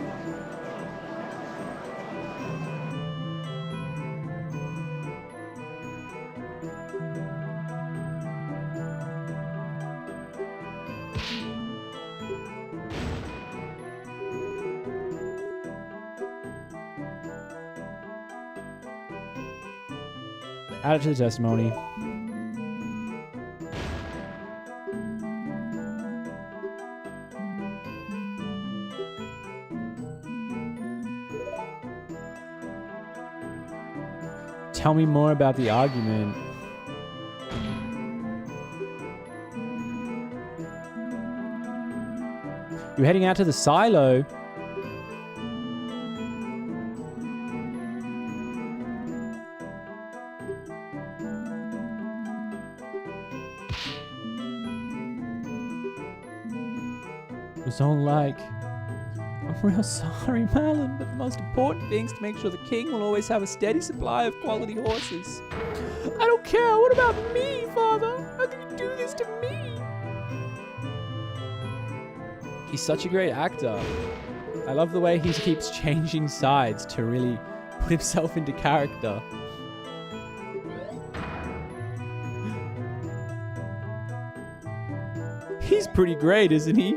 Add it to the testimony. Tell me more about the argument. You're heading out to the silo. It was all like, I'm real sorry, Malin, but the most important thing is to make sure the king will always have a steady supply of quality horses. I don't care. What about me, father? How can you do this to me? He's such a great actor. I love the way he keeps changing sides to really put himself into character. He's pretty great, isn't he?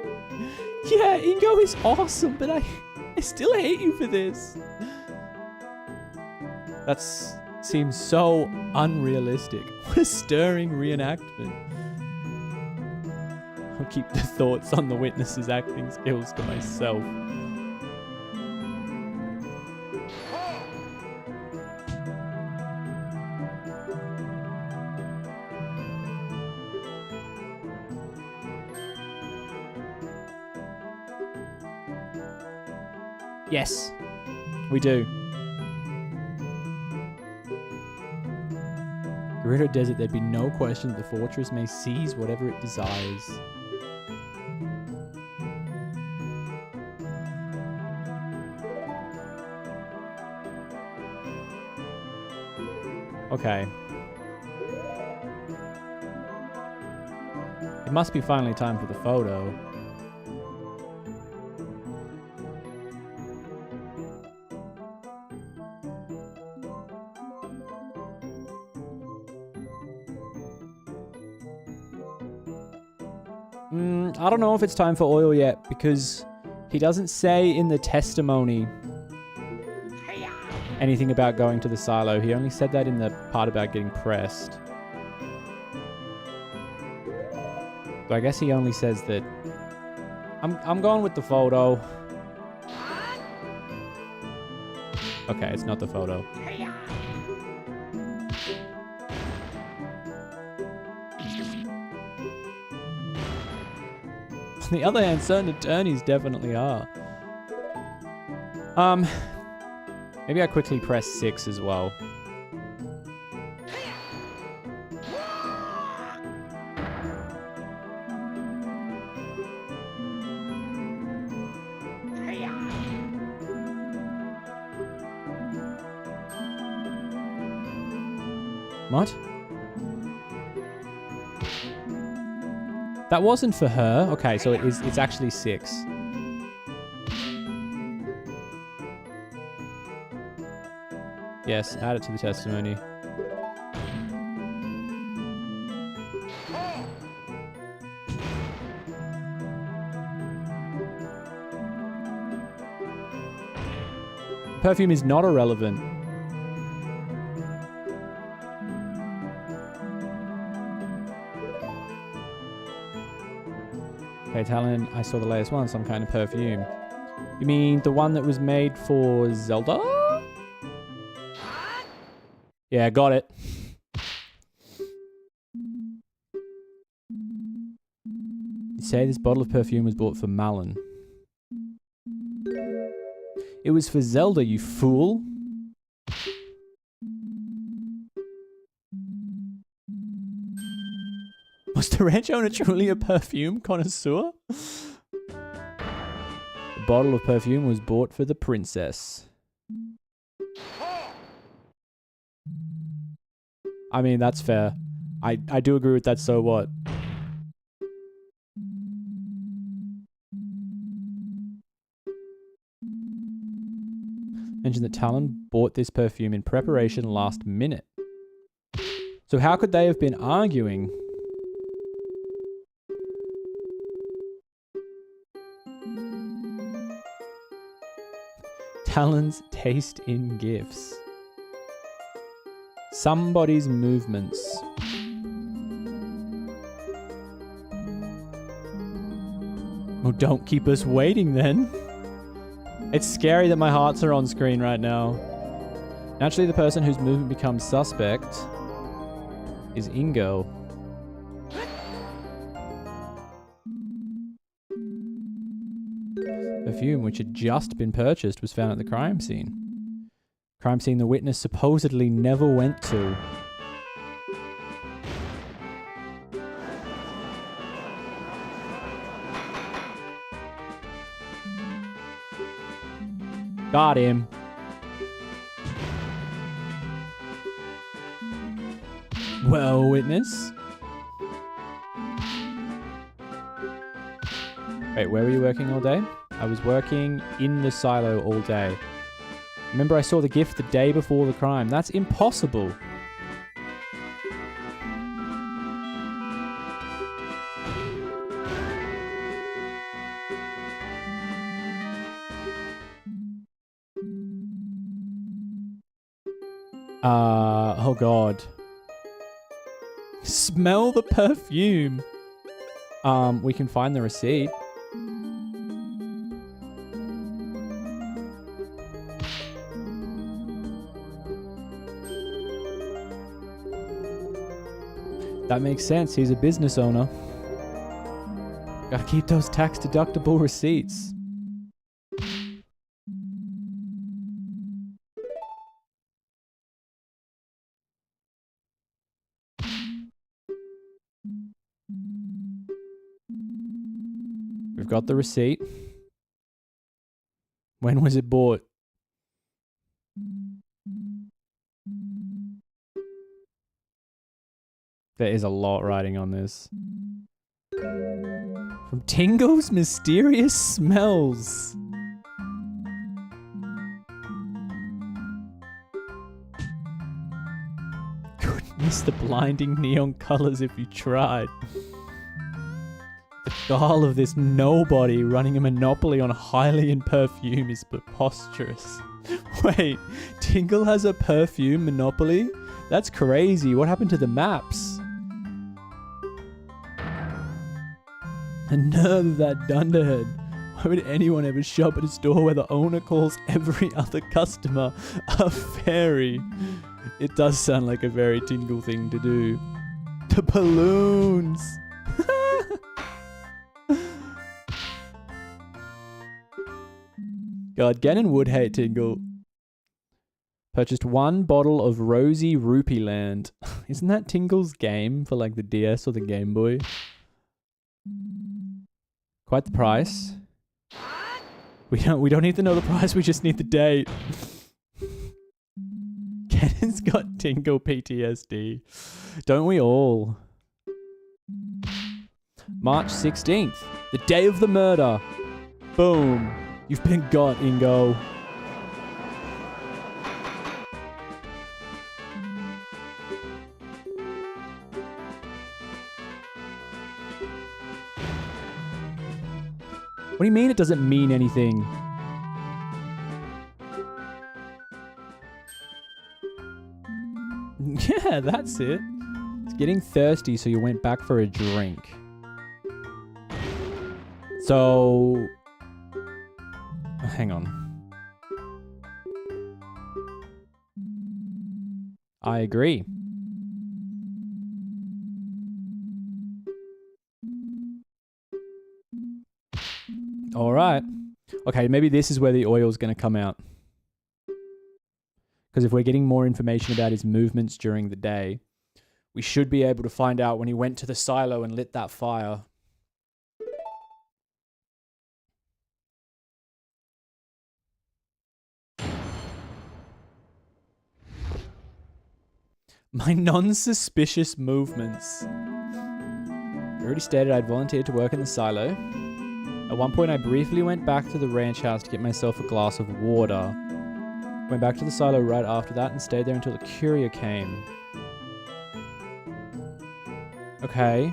Yeah, Ingo is awesome, but I still hate you for this. That seems so unrealistic. What a stirring reenactment. I'll keep the thoughts on the witness's acting skills to myself. Yes, we do. Gerudo Desert, there'd be no question that the fortress may seize whatever it desires. Okay. It must be finally time for the photo. I don't know if it's time for oil yet, because he doesn't say in the testimony anything about going to the silo. He only said that in the part about getting pressed. So I guess he only says that... I'm going with the photo. Okay, it's not the photo. On the other hand, certain attorneys definitely are. Maybe I quickly press 6 as well. What? That wasn't for her. Okay, so it's actually 6. Yes, add it to the testimony. Perfume is not irrelevant. Okay, Talon, I saw the latest one, some kind of perfume. You mean the one that was made for Zelda? Yeah, got it. You say this bottle of perfume was bought for Malin. It was for Zelda, you fool. Was the ranch owner truly a perfume connoisseur? The bottle of perfume was bought for the princess. I mean, that's fair. I do agree with that, so what? Mentioned that Talon bought this perfume in preparation last minute. So how could they have been arguing? Talon's taste in gifts. Somebody's movements. Well, don't keep us waiting then. It's scary that my hearts are on screen right now. Naturally, the person whose movement becomes suspect is Ingo. Perfume, which had just been purchased, was found at the crime scene. Crime scene the witness supposedly never went to. Got him. Well, witness. Wait, where were you working all day? I was working in the silo all day. Remember, I saw the gift the day before the crime. That's impossible. Oh God. Smell the perfume. We can find the receipt. That makes sense. He's a business owner. Gotta keep those tax-deductible receipts. We've got the receipt. When was it bought? There is a lot riding on this. From Tingo's mysterious smells. Couldn't miss the blinding neon colors if you tried. The gall of this nobody running a monopoly on Hylian perfume is preposterous. Wait, Tingle has a perfume monopoly? That's crazy. What happened to the maps? The nerve of that dunderhead. Why would anyone ever shop at a store where the owner calls every other customer a fairy? It does sound like a very Tingle thing to do. The balloons! God, Gannon would hate Tingle. Purchased 1 bottle of Rosy Rupee Land. Isn't that Tingle's game for like the DS or the Game Boy? Quite the price. We don't need to know the price, we just need the date. Cannon's got Tingle PTSD. Don't we all? March 16th. The day of the murder. Boom. You've been got, Ingo. What do you mean it doesn't mean anything? Yeah, that's it. It's getting thirsty, so you went back for a drink. So... hang on. I agree. All right. Okay, maybe this is where the oil's going to come out. Because if we're getting more information about his movements during the day, we should be able to find out when he went to the silo and lit that fire. My non-suspicious movements. I already stated I'd volunteered to work in the silo. At one point, I briefly went back to the ranch house to get myself a glass of water. Went back to the silo right after that and stayed there until the courier came. Okay.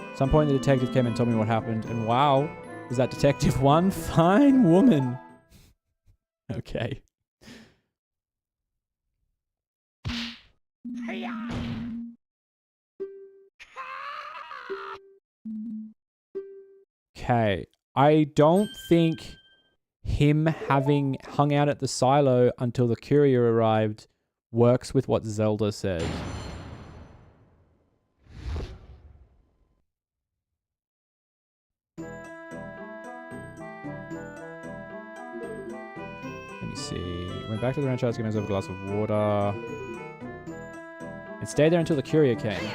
At some point, the detective came and told me what happened, and wow, was that detective one fine woman. Okay. Okay. I don't think him having hung out at the silo until the courier arrived works with what Zelda said. Let me see. Went back to the ranch house, gave myself a glass of water. And stayed there until the courier came.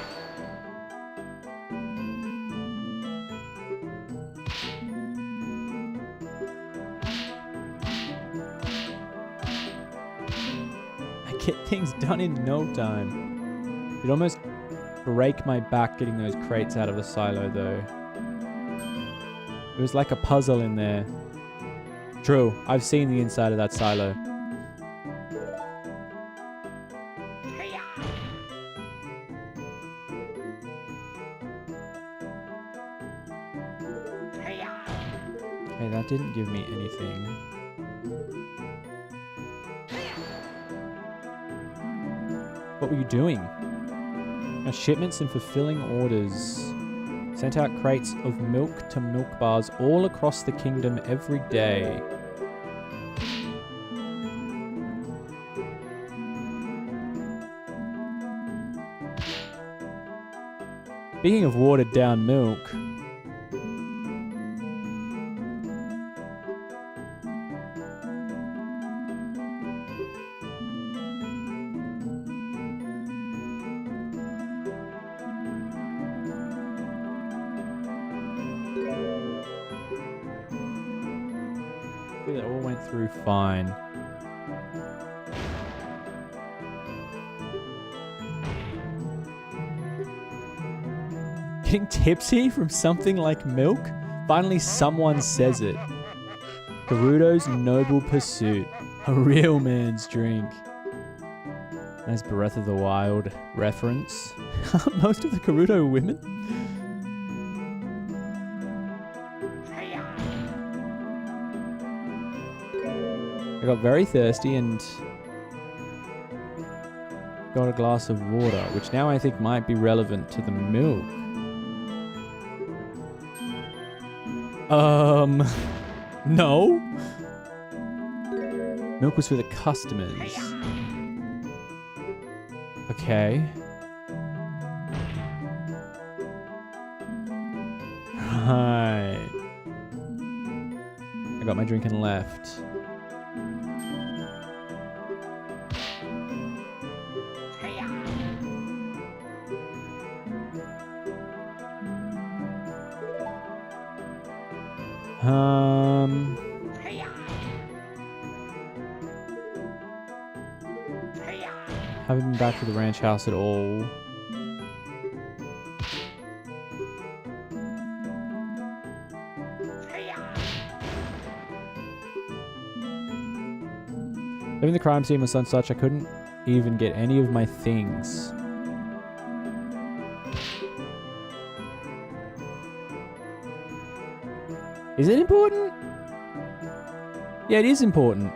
Get things done in no time. It'd almost break my back getting those crates out of the silo though. It was like a puzzle in there. True, I've seen the inside of that silo. Okay, that didn't give me anything. What were you doing? Now, shipments and fulfilling orders. Sent out crates of milk to milk bars all across the kingdom every day. Speaking of watered down milk. That all went through fine. Getting tipsy from something like milk? Finally someone says it. Gerudo's noble pursuit. A real man's drink. Nice Breath of the Wild reference. Most of the Gerudo women? I got very thirsty and got a glass of water, which now I think might be relevant to the milk. No. Milk was for the customers. Okay. Right. I got my drink and left. Haven't been back to the ranch house at all. Living the crime scene was such I couldn't even get any of my things. Is it important? Yeah, it is important.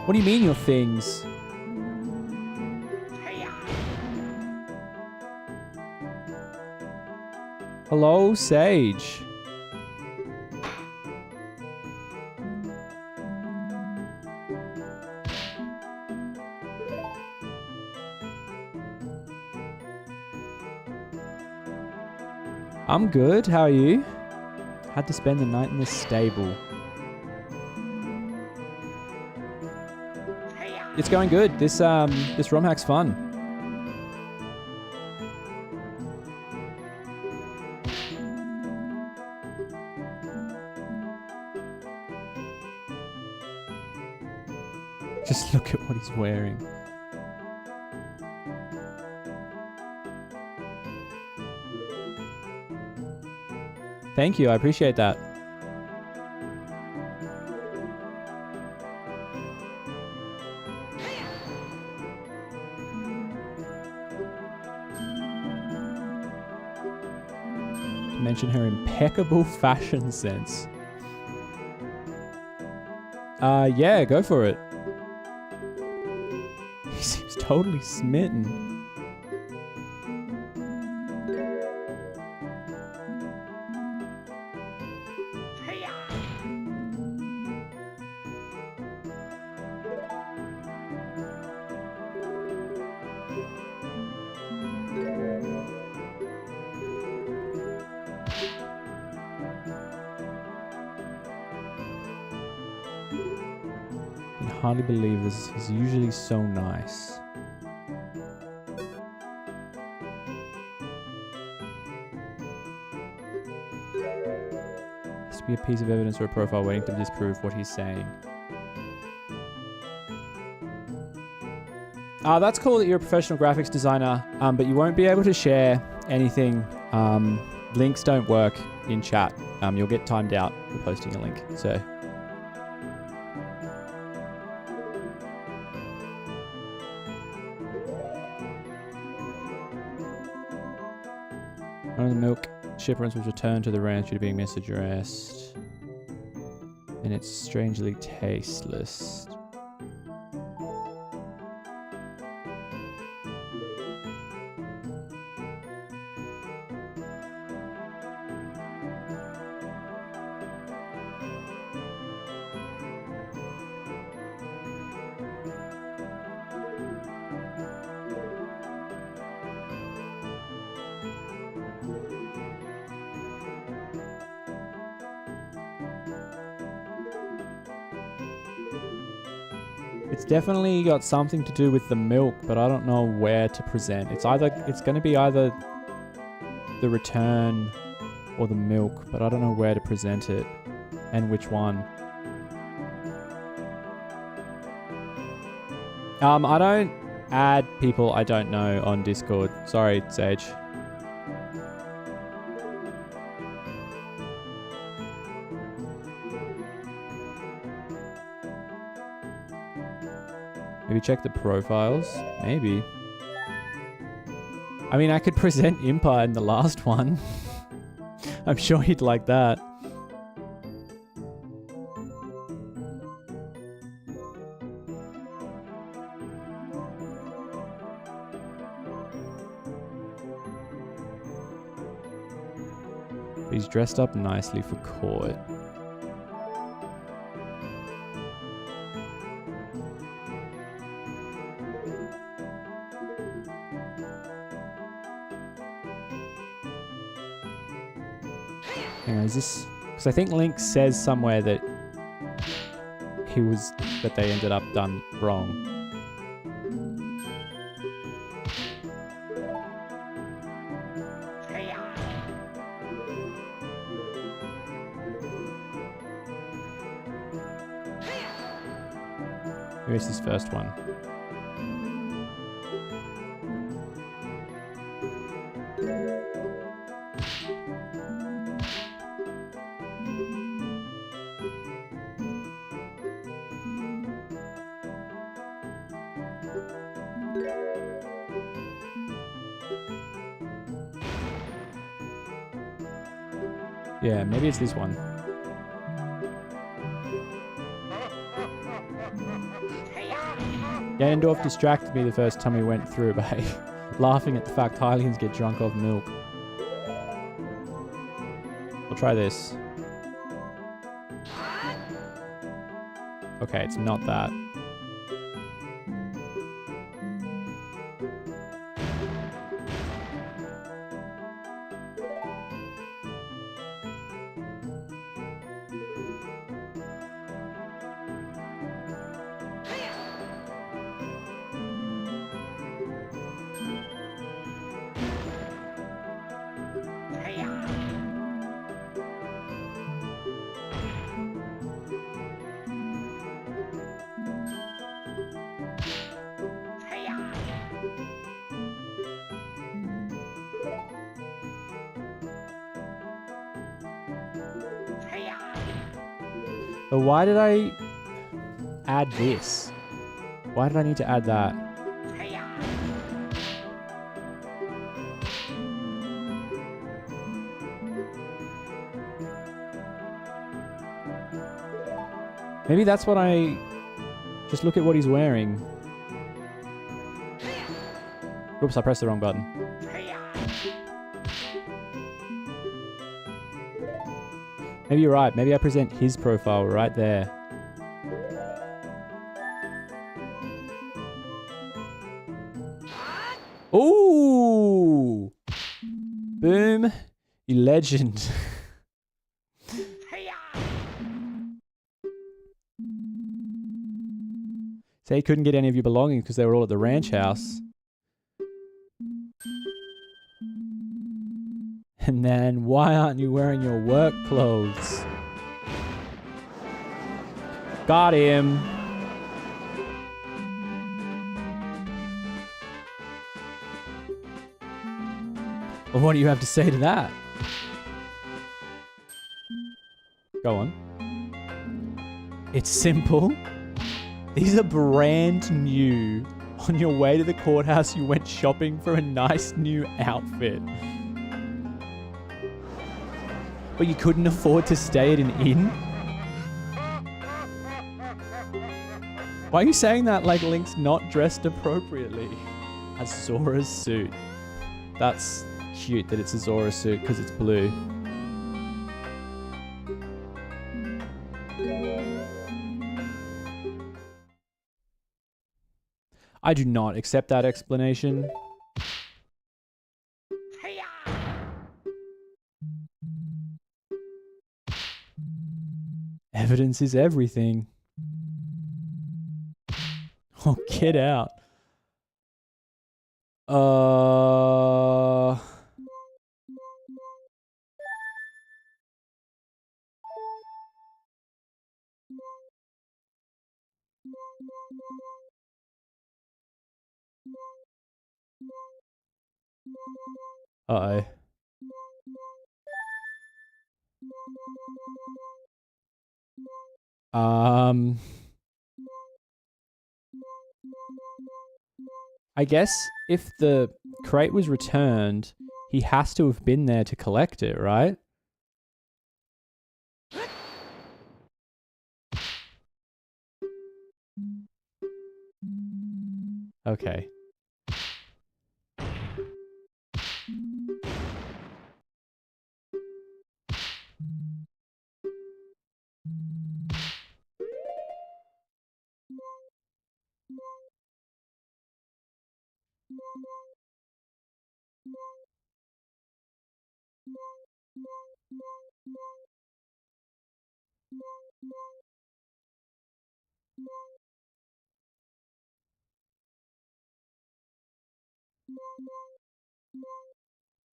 What do you mean your things? Hello, Sage. I'm good. How are you? Had to spend the night in the stable. It's going good. This Romhack's fun. Just look at what he's wearing. Thank you, I appreciate that. To mention her impeccable fashion sense. Yeah, go for it. He seems totally smitten. I can hardly believe this. He's usually so nice. Has to be a piece of evidence or a profile waiting to disprove what he's saying. That's cool that you're a professional graphics designer, but you won't be able to share anything. Links don't work in chat. You'll get timed out for posting a link. So. One of the milk shipments was returned to the ranch due to being misaddressed. And it's strangely tasteless. It's definitely got something to do with the milk, but I don't know where to present. It's going to be either the return or the milk, but I don't know where to present it and which one. I don't add people I don't know on Discord. Sorry, Sage. Maybe check the profiles. Maybe. I mean, I could present Impa in the last one. I'm sure he'd like that. He's dressed up nicely for court. Is this because I think Link says somewhere that they ended up done wrong. Maybe it's this first one. Yeah, maybe it's this one. Ganondorf distracted me the first time we went through by laughing at the fact Hylians get drunk off milk. I'll try this. Okay, it's not that. But why did I add this? Why did I need to add that? Maybe that's what I... Just look at what he's wearing. Oops, I pressed the wrong button. Maybe you're right. Maybe I present his profile right there. Ooh! Boom. You legend. Say he couldn't get any of your belongings because they were all at the ranch house. And then, why aren't you wearing your work clothes? Got him. Well, what do you have to say to that? Go on. It's simple. These are brand new. On your way to the courthouse, you went shopping for a nice new outfit. But you couldn't afford to stay at an inn? Why are you saying that like Link's not dressed appropriately? A Zora's suit. That's cute that it's a Zora suit because it's blue. I do not accept that explanation. Evidence is everything. Oh, get out. Uh-oh. I guess if the crate was returned, he has to have been there to collect it, right? Okay.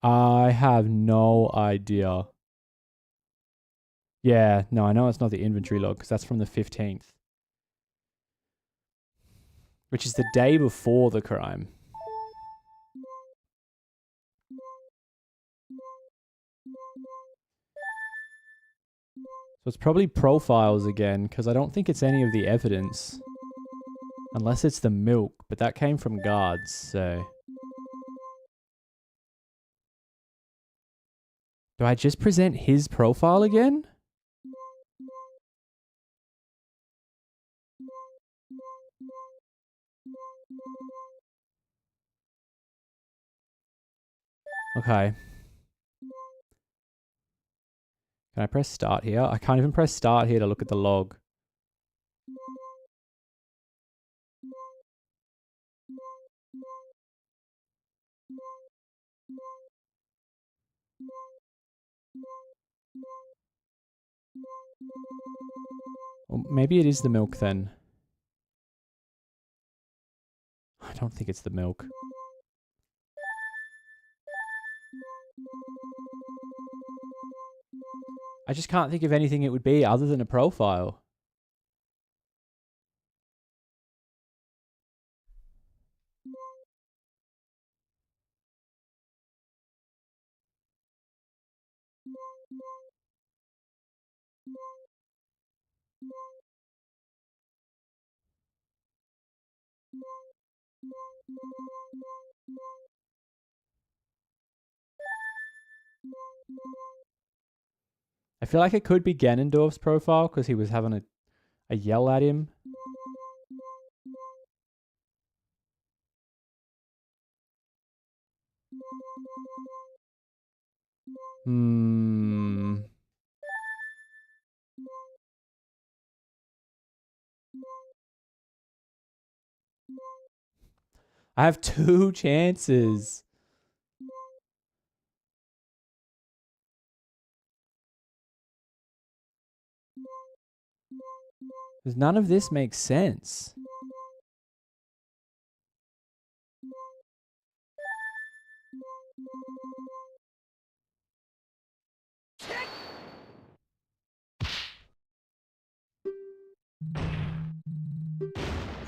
I have no idea. Yeah, no, I know it's not the inventory log because that's from the 15th. Which is the day before the crime. So it's probably profiles again because I don't think it's any of the evidence. Unless it's the milk, but that came from guards, so... Do I just present his profile again? Okay. Can I press start here? I can't even press start here to look at the log. Well, maybe it is the milk then. I don't think it's the milk. I just can't think of anything it would be other than a profile. I feel like it could be Ganondorf's profile because he was having a yell at him. I have 2 chances. Because none of this makes sense.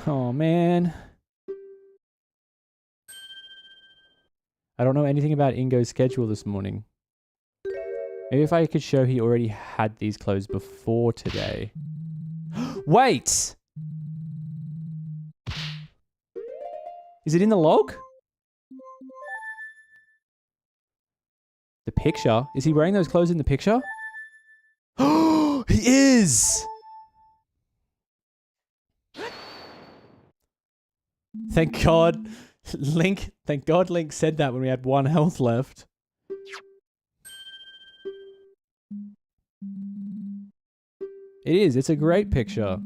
Oh, man. I don't know anything about Ingo's schedule this morning. Maybe if I could show he already had these clothes before today. Wait! Is it in the log? The picture? Is he wearing those clothes in the picture? Oh, he is! Thank God. Thank God Link said that when we had 1 health left. It is. It's a great picture.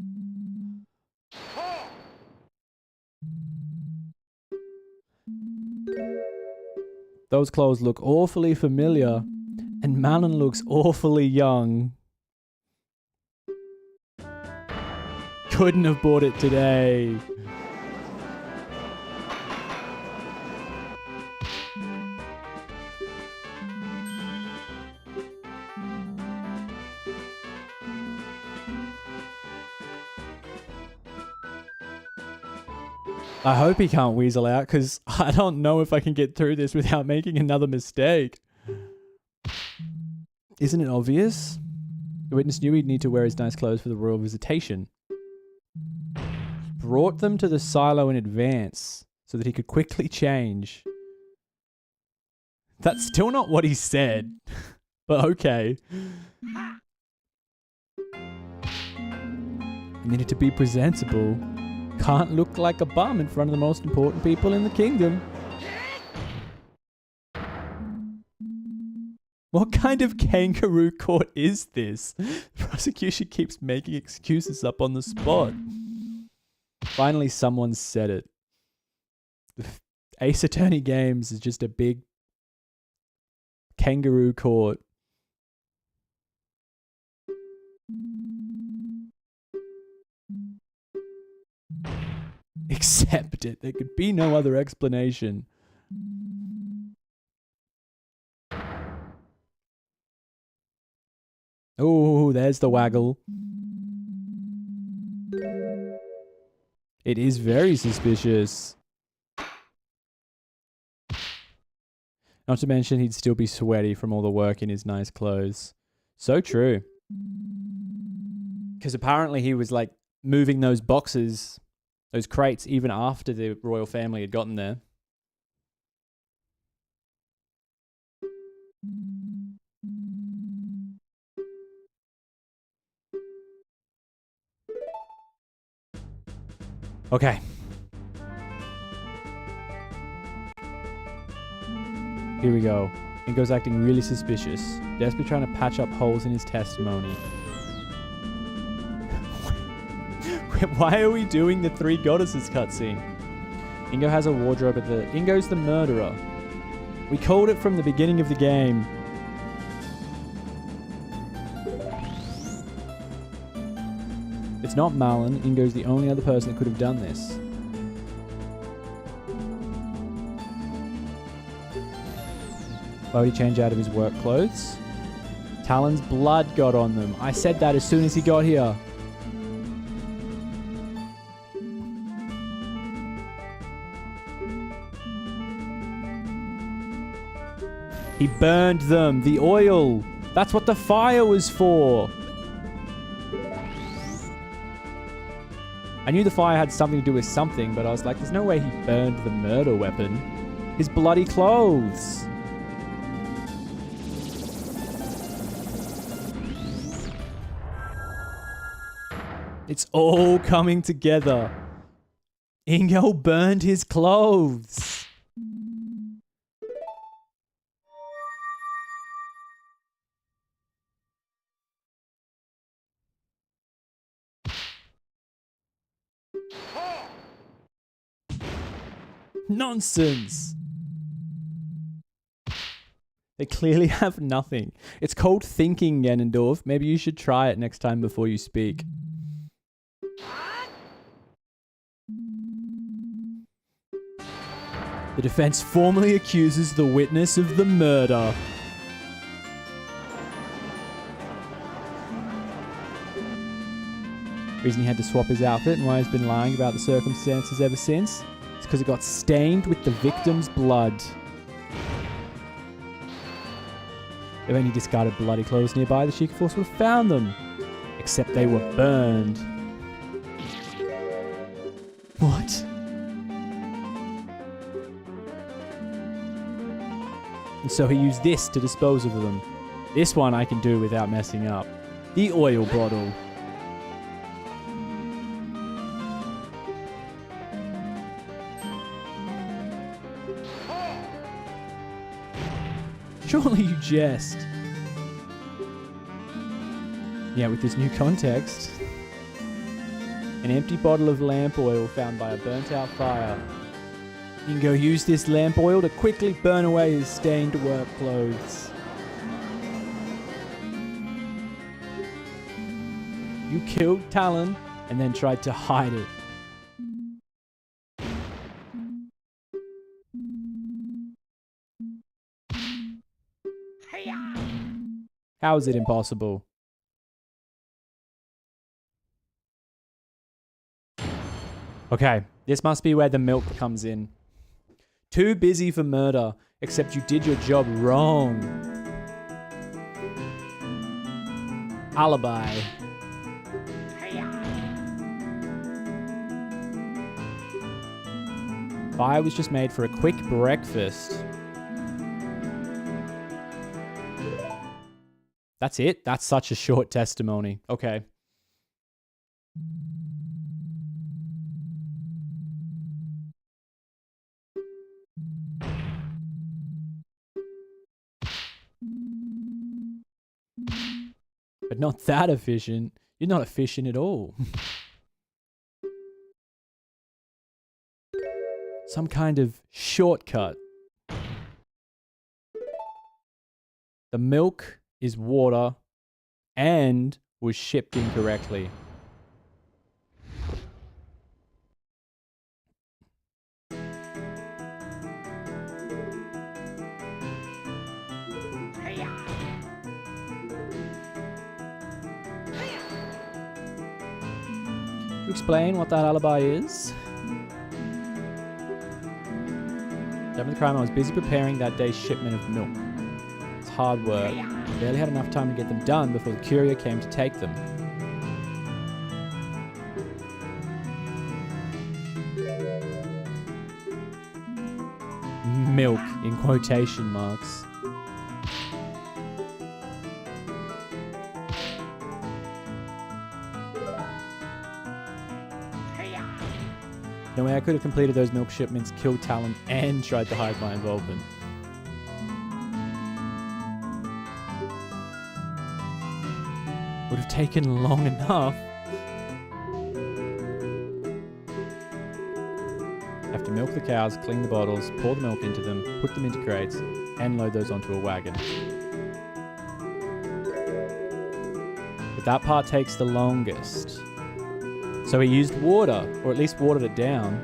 Those clothes look awfully familiar, and Malin looks awfully young. Couldn't have bought it today. I hope he can't weasel out, because I don't know if I can get through this without making another mistake. Isn't it obvious? The witness knew he'd need to wear his nice clothes for the royal visitation. He brought them to the silo in advance so that he could quickly change. That's still not what he said, but okay. You needed to be presentable. Can't look like a bum in front of the most important people in the kingdom. What kind of kangaroo court is this? The prosecution keeps making excuses up on the spot. Finally, someone said it. The Ace Attorney Games is just a big kangaroo court. Accept it. There could be no other explanation. Oh, there's the waggle. It is very suspicious. Not to mention he'd still be sweaty from all the work in his nice clothes. So true. Because apparently he was like moving those boxes, those crates, even after the royal family had gotten there. Okay. Here we go. Ingo's acting really suspicious. Desperately trying to patch up holes in his testimony. Why are we doing the 3 goddesses cutscene? Ingo has a wardrobe at the... Ingo's the murderer. We called it from the beginning of the game. It's not Malin. Ingo's the only other person that could have done this. Why would he change out of his work clothes? Talon's blood got on them. I said that as soon as he got here. He burned them. The oil. That's what the fire was for. I knew the fire had something to do with something, but I was like, there's no way he burned the murder weapon. His bloody clothes. It's all coming together. Ingo burned his clothes. Nonsense! They clearly have nothing. It's called thinking, Ganondorf. Maybe you should try it next time before you speak. The defense formally accuses the witness of the murder. Reason he had to swap his outfit and why he's been lying about the circumstances ever since. It's because it got stained with the victim's blood. If any discarded bloody clothes nearby, the Sheikah Force would have found them. Except they were burned. What? And so he used this to dispose of them. This one I can do without messing up. The oil bottle. Surely you jest. Yeah, with this new context. An empty bottle of lamp oil found by a burnt out fire. Ingo used this lamp oil to quickly burn away his stained work clothes. You killed Talon and then tried to hide it. How is it impossible? Okay, this must be where the milk comes in. Too busy for murder, except you did your job wrong. Alibi. Fire was just made for a quick breakfast. That's it? That's such a short testimony. Okay. But not that efficient. You're not efficient at all. Some kind of shortcut. The milk is water and was shipped incorrectly. To explain what that alibi is. During the crime, I was busy preparing that day's shipment of milk. It's hard work. I barely had enough time to get them done before the courier came to take them. Milk in quotation marks. No way I could have completed those milk shipments, killed Talon, and tried to hide my involvement. Would have taken long enough. Have to milk the cows, clean the bottles, pour the milk into them, put them into crates, and load those onto a wagon. But that part takes the longest. So he used water, or at least watered it down.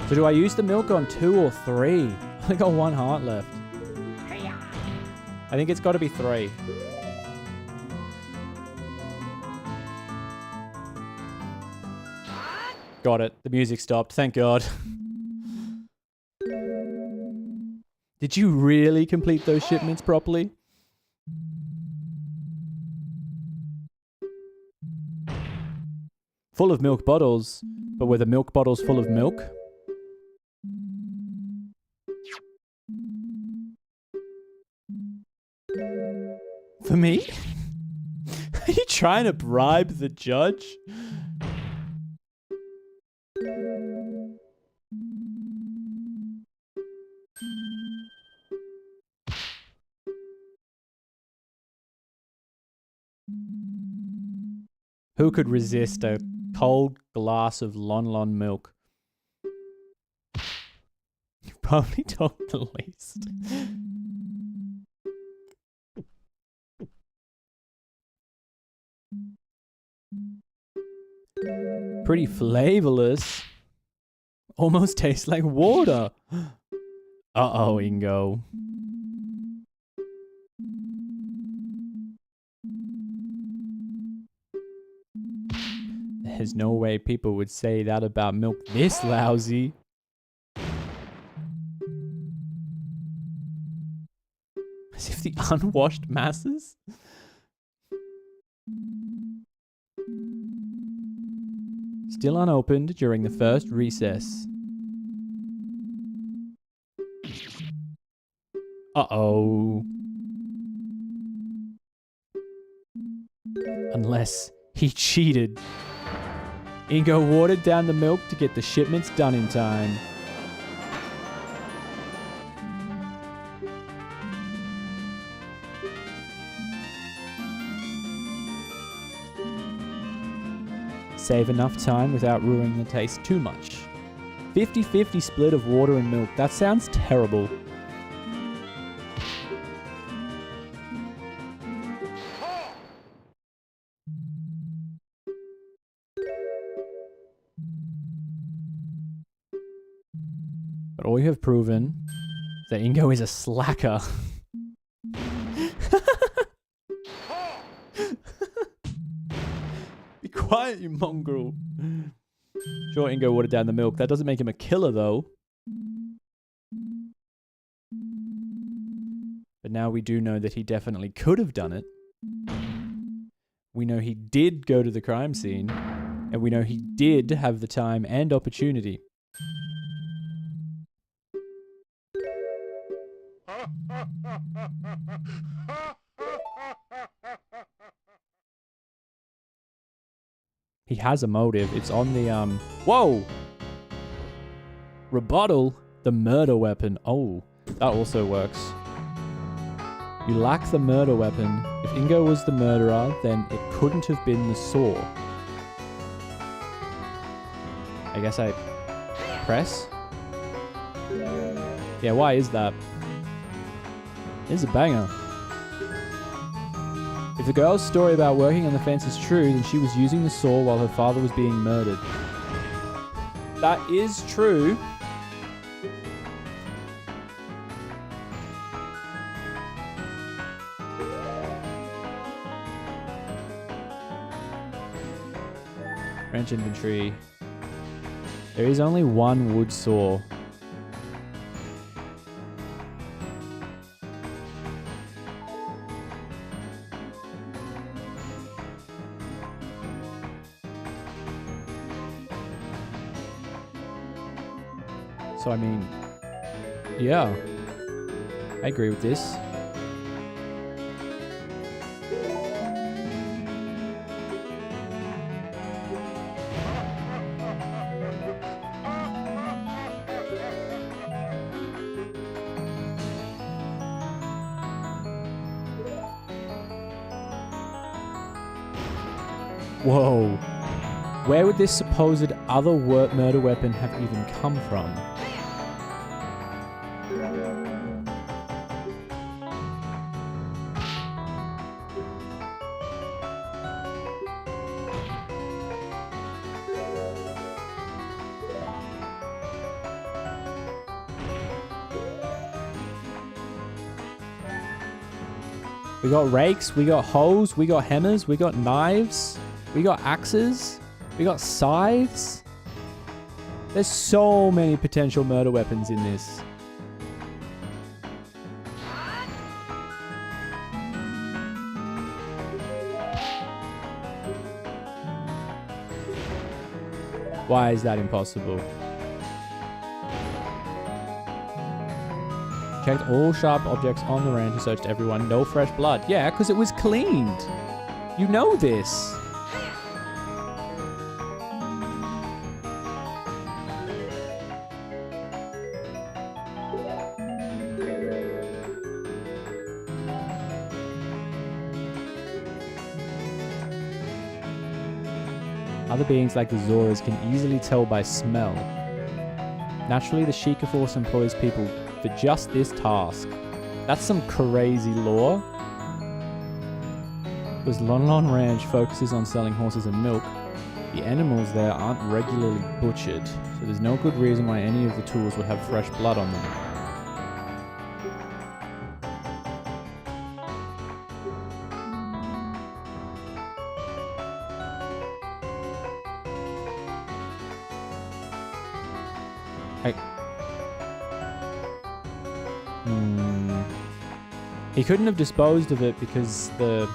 So do I use the milk on 2 or 3? I only got 1 heart left. I think it's got to be 3. Got it. The music stopped. Thank God. Did you really complete those shipments properly? Full of milk bottles, but were the milk bottles full of milk? For me? Are you trying to bribe the judge? Who could resist a cold glass of Lon Lon milk? probably talk the least. Pretty flavorless. Almost tastes like water. Uh-oh, Ingo. There's no way people would say that about milk this lousy. As if the unwashed masses? Still unopened during the first recess. Uh-oh. Unless he cheated. Ingo watered down the milk to get the shipments done in time. Save enough time without ruining the taste too much. 50-50 split of water and milk. That sounds terrible. But all you have proven is that Ingo is a slacker. Be quiet, you mongrel. Sure, Ingo watered down the milk. That doesn't make him a killer, though. But now we do know that he definitely could have done it. We know he did go to the crime scene. And we know he did have the time and opportunity. He has a motive. It's on the, Whoa! Rebuttal, the murder weapon. Oh, that also works. You lack the murder weapon. If Ingo was the murderer, then it couldn't have been the saw. I guess I press? Yeah, why is that? It's a banger. If the girl's story about working on the fence is true, then she was using the saw while her father was being murdered. That is true. Wrench inventory. There is only one wood saw. So, I mean, yeah, I agree with this. Whoa. Where would this supposed other murder weapon have even come from? We got rakes, we got hoes, we got hammers, we got knives, we got axes, we got scythes. There's so many potential murder weapons in this. Why is that impossible? Checked all sharp objects on the ranch and searched everyone. No fresh blood. Yeah, because it was cleaned. You know this. Other beings like the Zoras can easily tell by smell. Naturally, the Sheikah Force employs people for just this task. That's some crazy lore. Because Lon Lon Ranch focuses on selling horses and milk, the animals there aren't regularly butchered, so there's no good reason why any of the tools would have fresh blood on them. He couldn't have disposed of it because the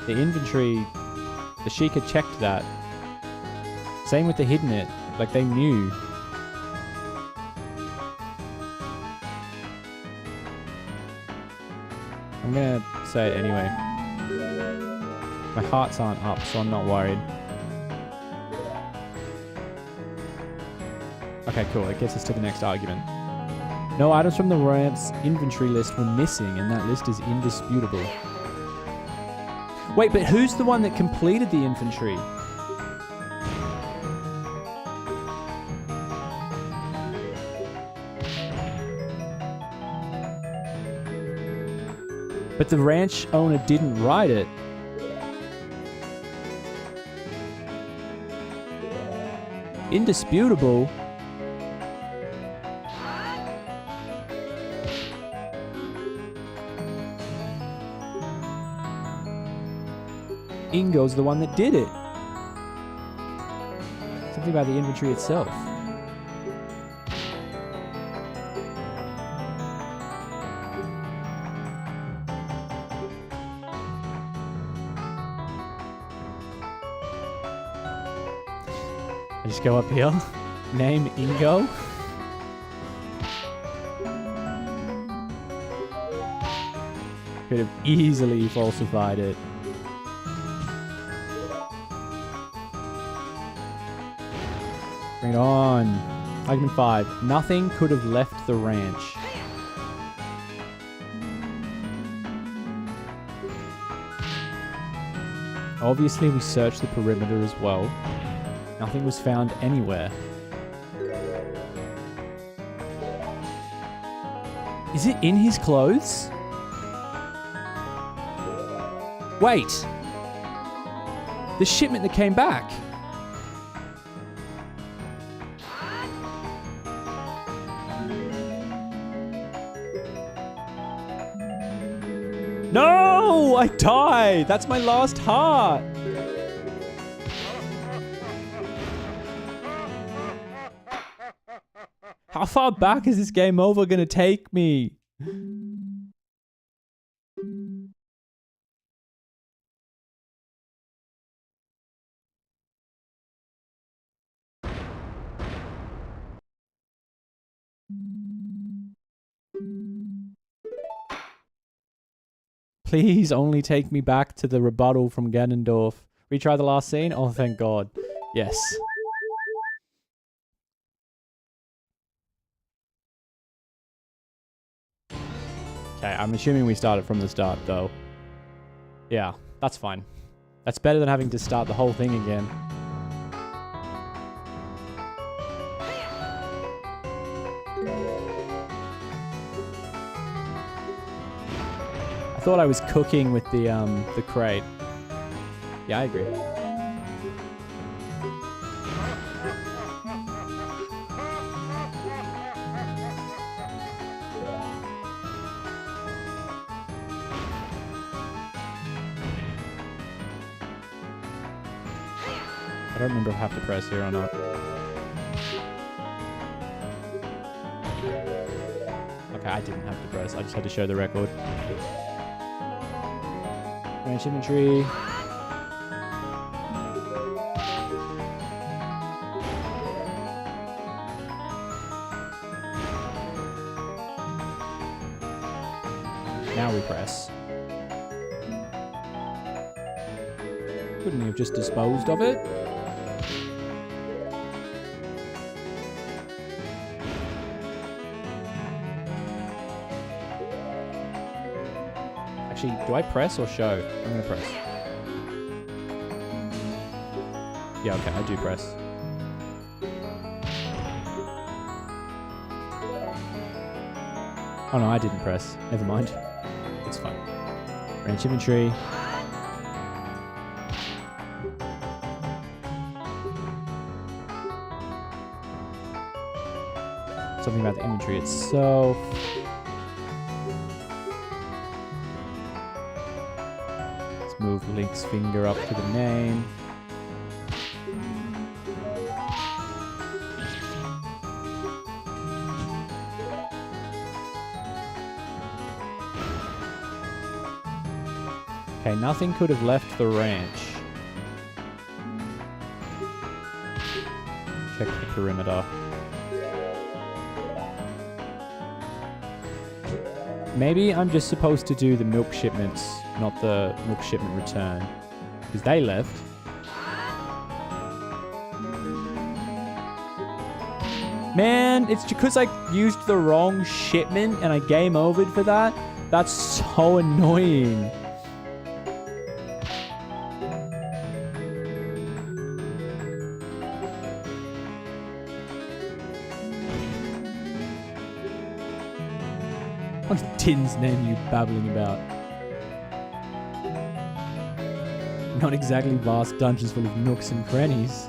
inventory, the Sheik had checked that. Same with the hidden it, like they knew. I'm gonna say it anyway. My hearts aren't up, so I'm not worried. Okay, cool. It gets us to the next argument. No items from the ramp's inventory list were missing, and that list is indisputable. Wait, but who's the one that completed the inventory? But the ranch owner didn't write it. Indisputable? Ingo's the one that did it. Something about the inventory itself. I just go up here. Name Ingo. Could have easily falsified it. Bring it on. Argument 5. Nothing could have left the ranch. Obviously, we searched the perimeter as well. Nothing was found anywhere. Is it in his clothes? Wait! The shipment that came back. No! I died! That's my last heart! How far back is this game over gonna take me? Please only take me back to the rebuttal from Ganondorf. Retry the last scene? Oh, thank God. Yes. Okay, I'm assuming we started from the start, though. Yeah, that's fine. That's better than having to start the whole thing again. I thought I was cooking with the crate. Yeah, I agree. I don't remember if I have to press here or not. Okay, I didn't have to press. I just had to show the record. Ranch inventory. Now we press. Couldn't he have just disposed of it? Actually, do I press or show? I'm gonna press. Yeah, okay, I do press. Oh no, I didn't press. Never mind. It's fine. Range inventory. Something about the inventory itself. Let's move Link's finger up to the name. Okay, nothing could have left the ranch. Check the perimeter. Maybe I'm just supposed to do the milk shipments, not the milk shipment return. Because they left. Man, it's because I used the wrong shipment and I game overed for that. That's so annoying. What's Tin's name you babbling about? Not exactly vast dungeons full of nooks and crannies.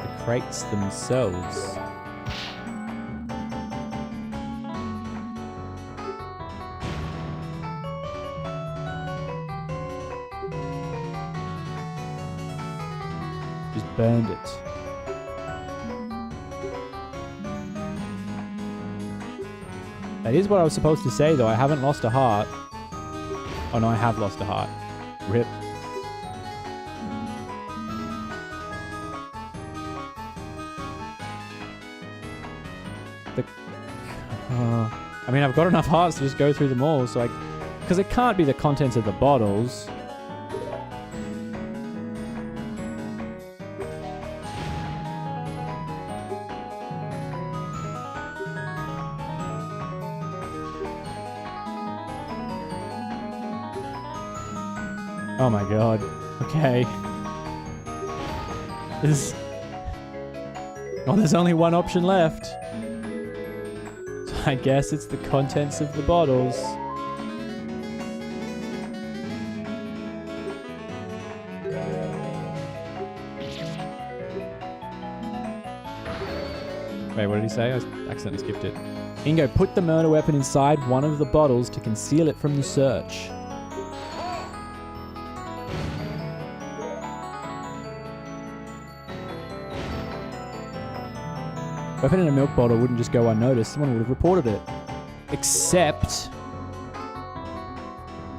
The crates themselves. Burned it. That is what I was supposed to say, though. I haven't lost a heart. Oh, no, I have lost a heart. Rip. I mean, I've got enough hearts to just go through them all, so because it can't be the contents of the bottles. Oh my god. Okay. Oh, there's only one option left. So I guess it's the contents of the bottles. Wait, what did he say? I accidentally skipped it. Ingo, put the murder weapon inside one of the bottles to conceal it from the search. Weapon in a milk bottle wouldn't just go unnoticed. Someone would have reported it. Except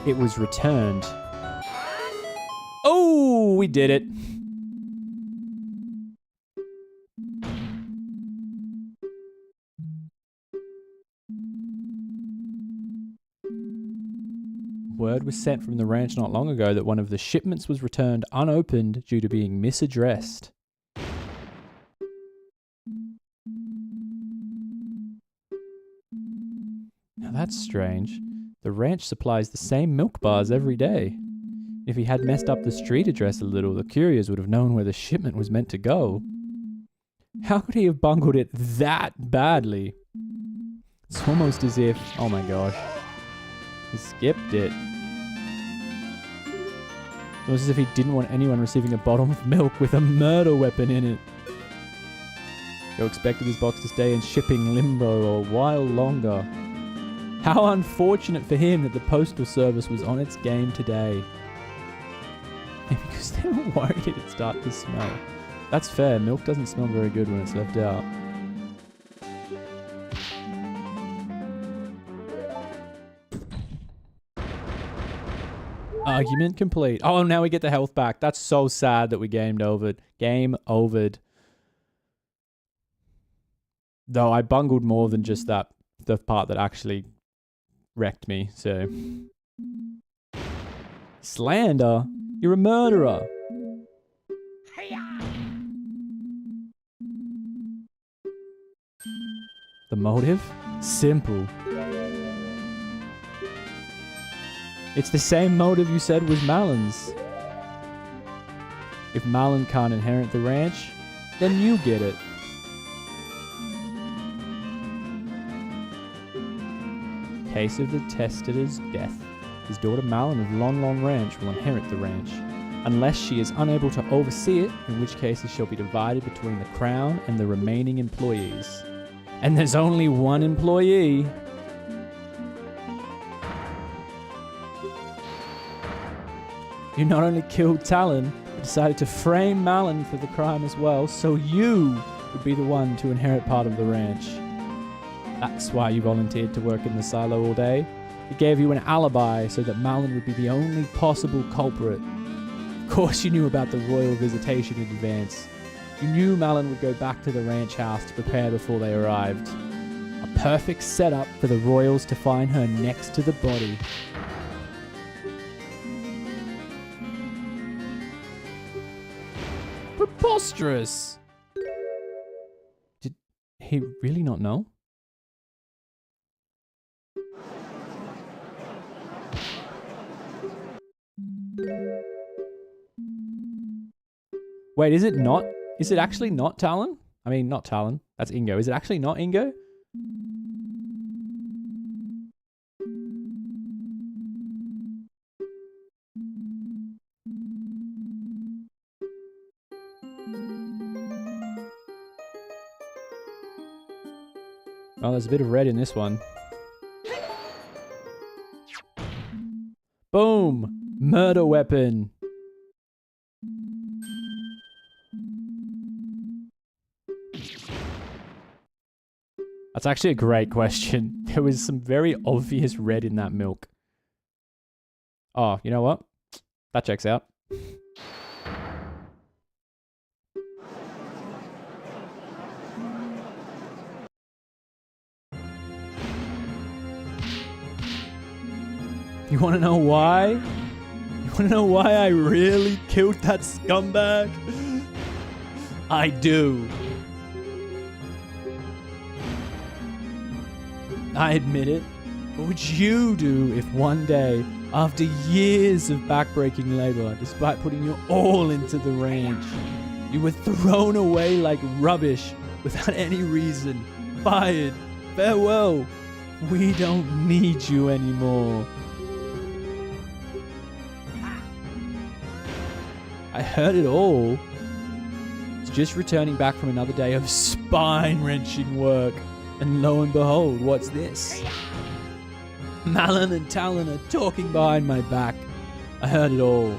it was returned. Oh, we did it. Word was sent from the ranch not long ago that one of the shipments was returned unopened due to being misaddressed. Now that's strange. The ranch supplies the same milk bars every day. If he had messed up the street address a little, the couriers would have known where the shipment was meant to go. How could he have bungled it that badly? It's almost as if... Oh my gosh. He skipped it. It was as if he didn't want anyone receiving a bottle of milk with a murder weapon in it. Joe expected his box to stay in shipping limbo a while longer. How unfortunate for him that the postal service was on its game today. Maybe because they were worried it'd start to smell. That's fair, milk doesn't smell very good when it's left out. Argument complete. Oh, now we get the health back. That's so sad that we gamed overed. Game overed. Though I bungled more than just that, the part that actually wrecked me, so. Slander? You're a murderer. The motive? Simple. It's the same motive you said was Malon's. If Malon can't inherit the ranch, then you get it. Case of the testator's death. His daughter Malon of Lon Lon Ranch will inherit the ranch, unless she is unable to oversee it, in which case it shall be divided between the crown and the remaining employees. And there's only one employee. You not only killed Talon, but decided to frame Malon for the crime as well, so you would be the one to inherit part of the ranch. That's why you volunteered to work in the silo all day. It gave you an alibi so that Malon would be the only possible culprit. Of course you knew about the royal visitation in advance. You knew Malon would go back to the ranch house to prepare before they arrived. A perfect setup for the royals to find her next to the body. Preposterous! Did he really not know? Wait, is it not? Is it actually not Talon? I mean, not Talon. That's Ingo. Is it actually not Ingo? Oh, there's a bit of red in this one. Boom! Murder weapon. That's actually a great question. There was some very obvious red in that milk. Oh, you know what? That checks out. You want to know why? You want to know why I really killed that scumbag? I do. I admit it. What would you do if one day, after years of backbreaking labor, despite putting your all into the ranch, you were thrown away like rubbish without any reason, fired, farewell, we don't need you anymore. I heard it all. It's just returning back from another day of spine-wrenching work. And lo and behold, what's this? Malon and Talon are talking behind my back. I heard it all.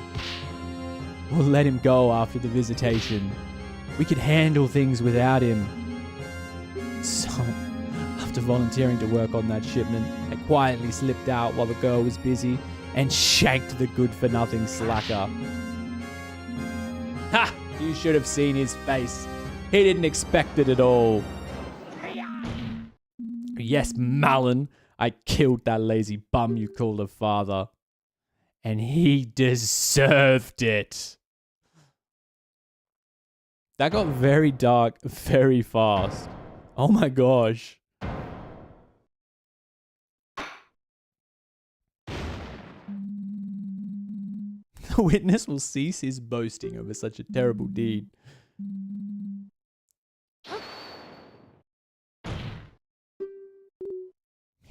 We'll let him go after the visitation. We could handle things without him. So, after volunteering to work on that shipment, I quietly slipped out while the girl was busy and shanked the good-for-nothing slacker. Ha! You should have seen his face. He didn't expect it at all. Yes, Malon, I killed that lazy bum you called a father. And he deserved it. That got very dark very fast. Oh my gosh. The witness will cease his boasting over such a terrible deed.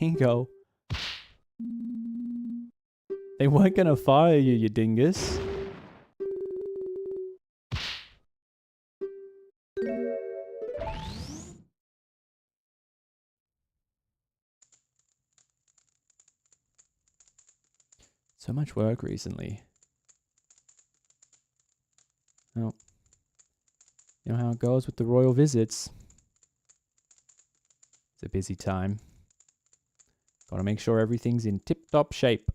Ingo. They weren't gonna fire you, you dingus. So much work recently. Well, you know how it goes with the royal visits. It's a busy time. Gotta make sure everything's in tip-top shape.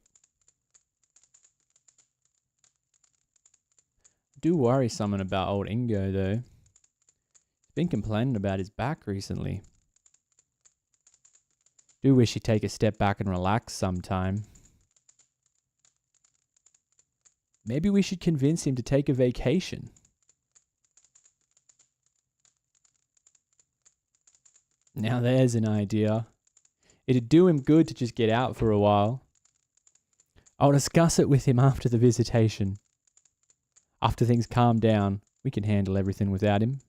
I do worry something about old Ingo, though. He's been complaining about his back recently. Do wish he'd take a step back and relax sometime. Maybe we should convince him to take a vacation. Now there's an idea. It'd do him good to just get out for a while. I'll discuss it with him after the visitation. After things calm down, we can handle everything without him.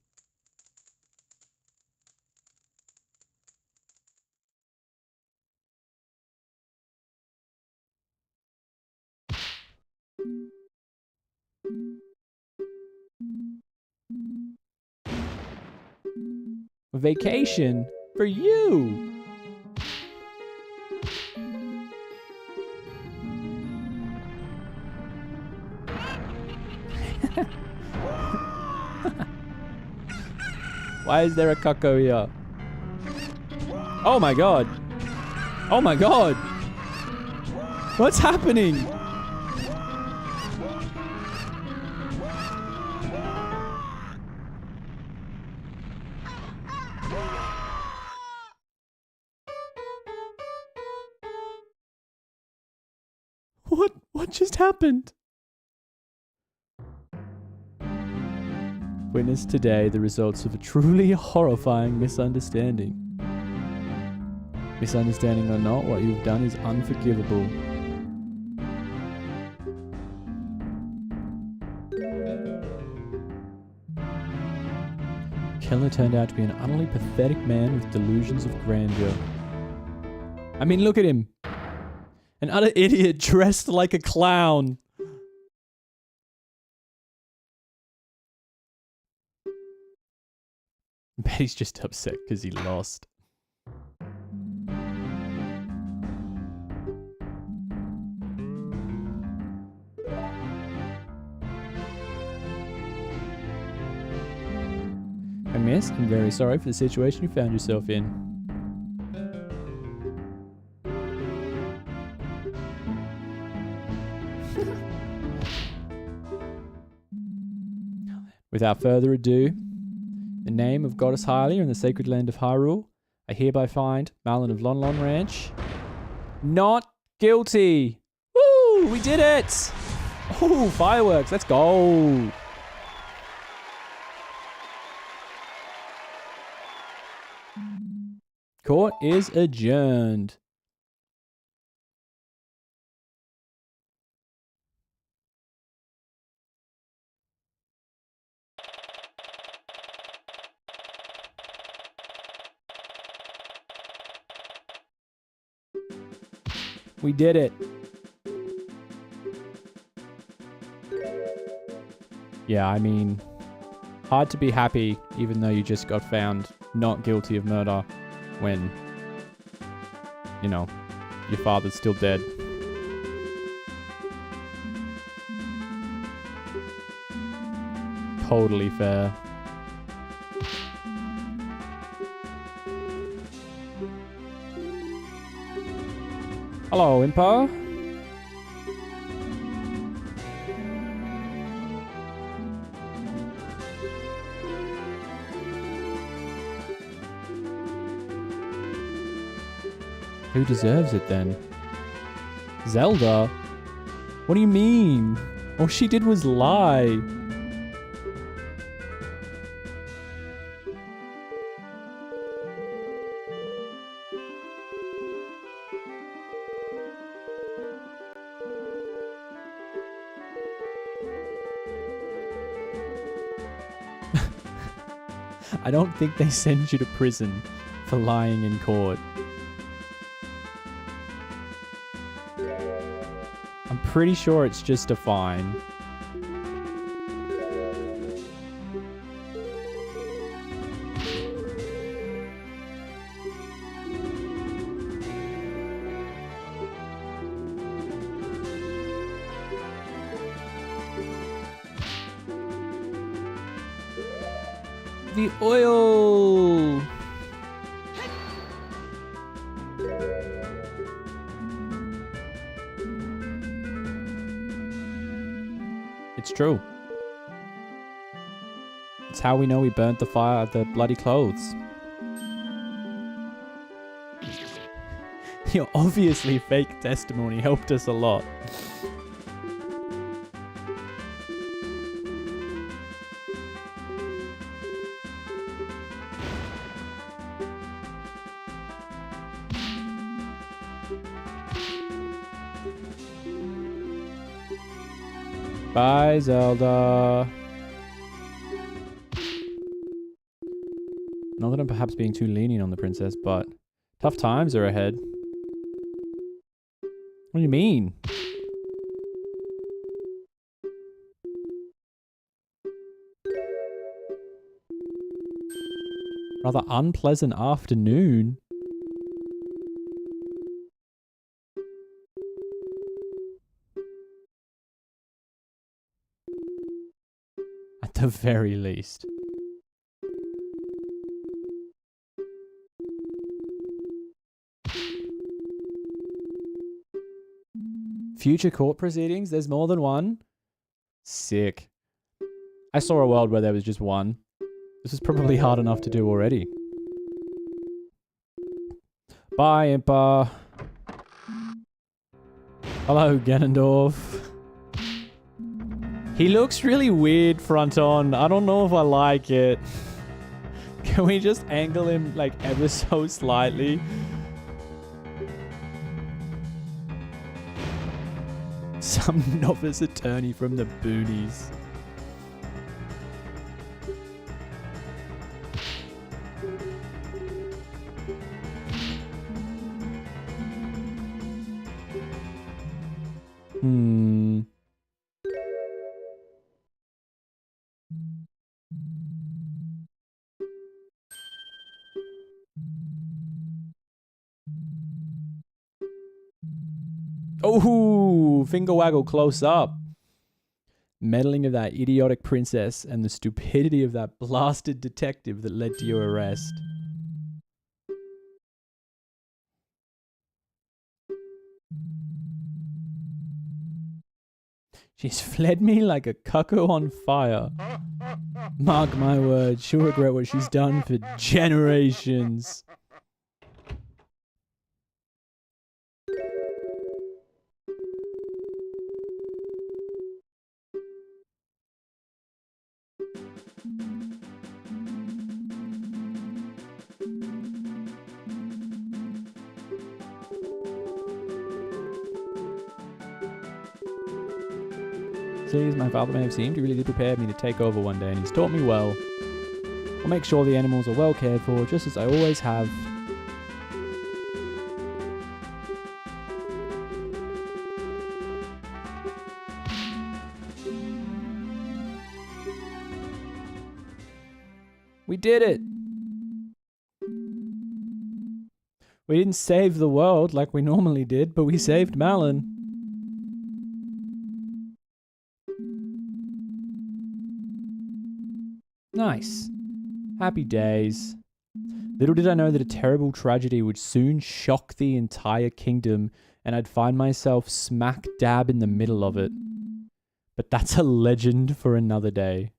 Vacation for you. Why is there a cucko here? Oh my god. Oh my god. What's happening? What just happened? Witness today the results of a truly horrifying misunderstanding. Misunderstanding or not, what you've done is unforgivable. Killer turned out to be an utterly pathetic man with delusions of grandeur. I mean, look at him. An utter idiot dressed like a clown. I bet he's just upset because he lost. Miss, I'm very sorry for the situation you found yourself in. Without further ado, in the name of Goddess Hylia and the sacred land of Hyrule, I hereby find Malin of Lon Lon Ranch not guilty. Woo! We did it! Oh, fireworks! Let's go! Court is adjourned. We did it. Yeah, I mean, hard to be happy even though you just got found not guilty of murder when, you know, your father's still dead. Totally fair. Hello, Impa. Who deserves it then? Zelda? What do you mean? All she did was lie. I don't think they send you to prison for lying in court. I'm pretty sure it's just a fine. The oil! It's true. It's how we know we burnt the bloody clothes. Your obviously fake testimony helped us a lot. Bye, Zelda. Not that I'm perhaps being too lenient on the princess, but tough times are ahead. What do you mean? Rather unpleasant afternoon. At the very least. Future court proceedings? There's more than one? Sick. I saw a world where there was just one. This is probably hard enough to do already. Bye, Impa. Hello, Ganondorf. He looks really weird front on. I don't know if I like it. Can we just angle him like ever so slightly? Some novice attorney from the boonies. Oh, finger waggle close up. Meddling of that idiotic princess and the stupidity of that blasted detective that led to your arrest. She's fled me like a cuckoo on fire. Mark my words, she'll regret what she's done for generations. As my father may have seemed, he really did prepare me to take over one day, and he's taught me well. I'll make sure the animals are well cared for, just as I always have. We did it! We didn't save the world like we normally did, but we saved Malon. Nice. Happy days. Little did I know that a terrible tragedy would soon shock the entire kingdom, and I'd find myself smack dab in the middle of it. But that's a legend for another day.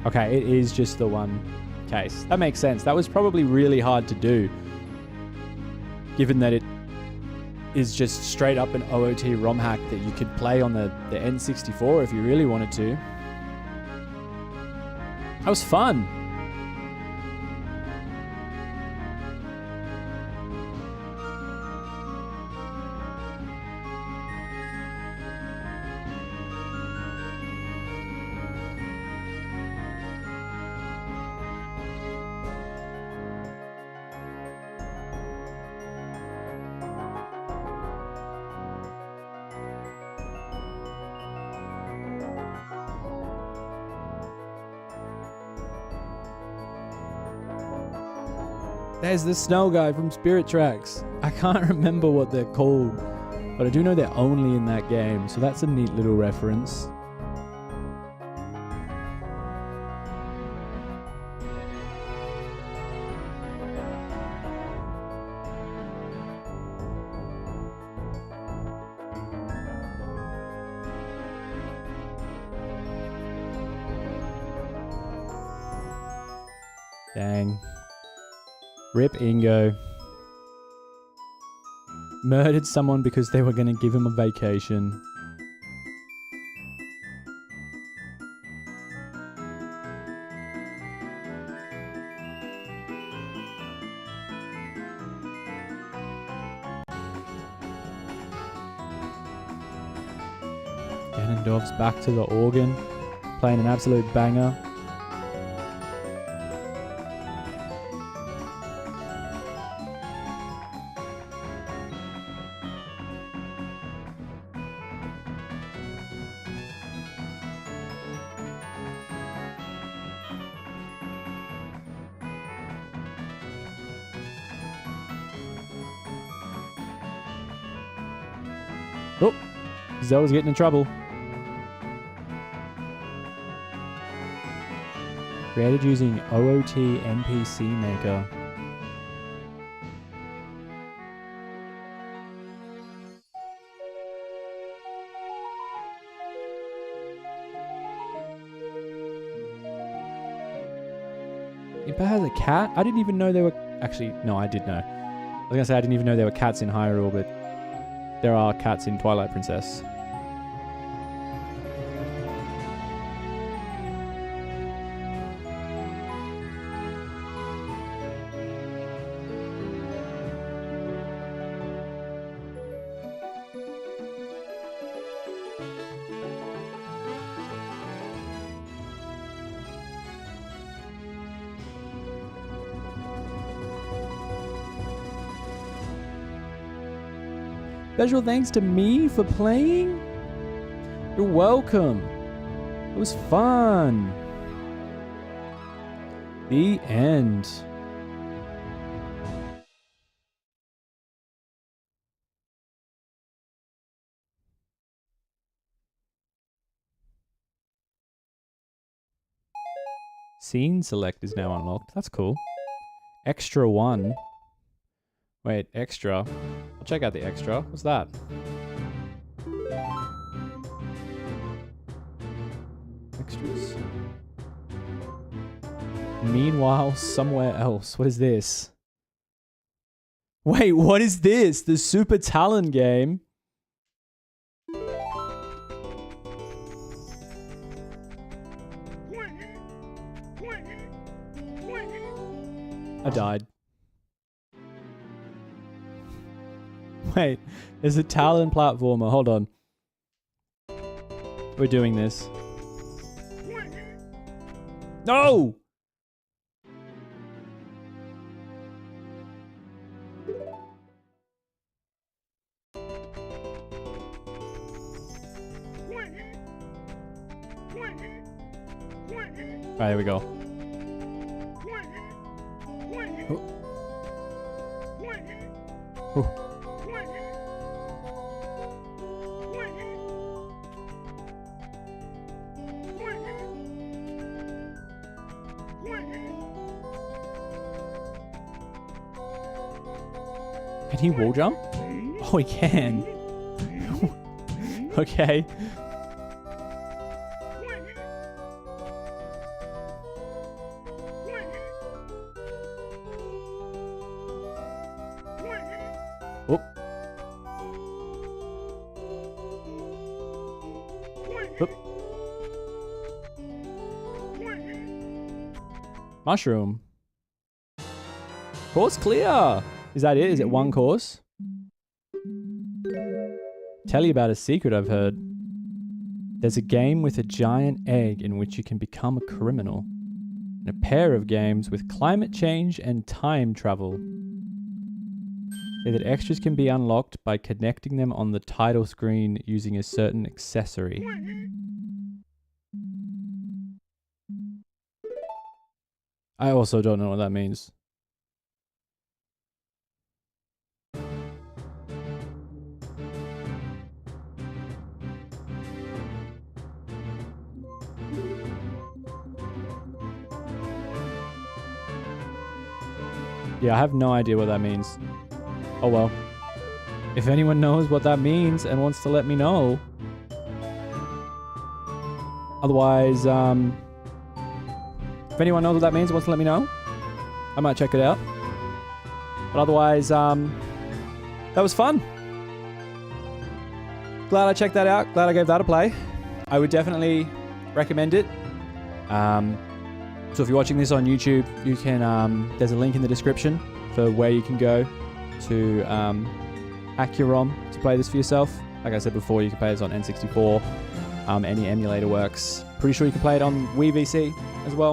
Okay, it is just the one case. That makes sense. That was probably really hard to do, given that it is just straight up an OOT Romhack that you could play on the N64 if you really wanted to. That was fun. There's the snow guy from Spirit Tracks. I can't remember what they're called, but I do know they're only in that game, so that's a neat little reference. Dang. Rip Ingo. Murdered someone because they were going to give him a vacation. Gandalf's back to the organ, playing an absolute banger. Oh, Zelda's getting in trouble. Created using OOT NPC Maker. Impa has a cat? I didn't even know there were... Actually, no, I did know. I was going to say I didn't even know there were cats in Hyrule, but there are cats in Twilight Princess. Special thanks to me for playing? You're welcome. It was fun. The end. Scene select is now unlocked. That's cool. Extra 1. Wait, extra. I'll check out the extra. What's that? Extras. Meanwhile, somewhere else. What is this? Wait, what is this? The Super Talon game? I died. Wait, there's a Talon platformer. Hold on. We're doing this. No! Alright, here we go. Oh. Can he wall jump? Oh, he can. Okay. Oh. Oop. Mushroom. Course clear. Is that it? Is it one course? Tell you about a secret I've heard. There's a game with a giant egg in which you can become a criminal. And a pair of games with climate change and time travel. Say that extras can be unlocked by connecting them on the title screen using a certain accessory. I also don't know what that means. Yeah, I have no idea what that means. Oh well. If anyone knows what that means and wants to let me know. Otherwise, if anyone knows what that means and wants to let me know, I might check it out. But otherwise, that was fun. Glad I checked that out. Glad I gave that a play. I would definitely recommend it. So if you're watching this on YouTube, you can, there's a link in the description for where you can go to hack your ROM to play this for yourself. Like I said before, you can play this on N64. Any emulator works. Pretty sure you can play it on Wii VC as well.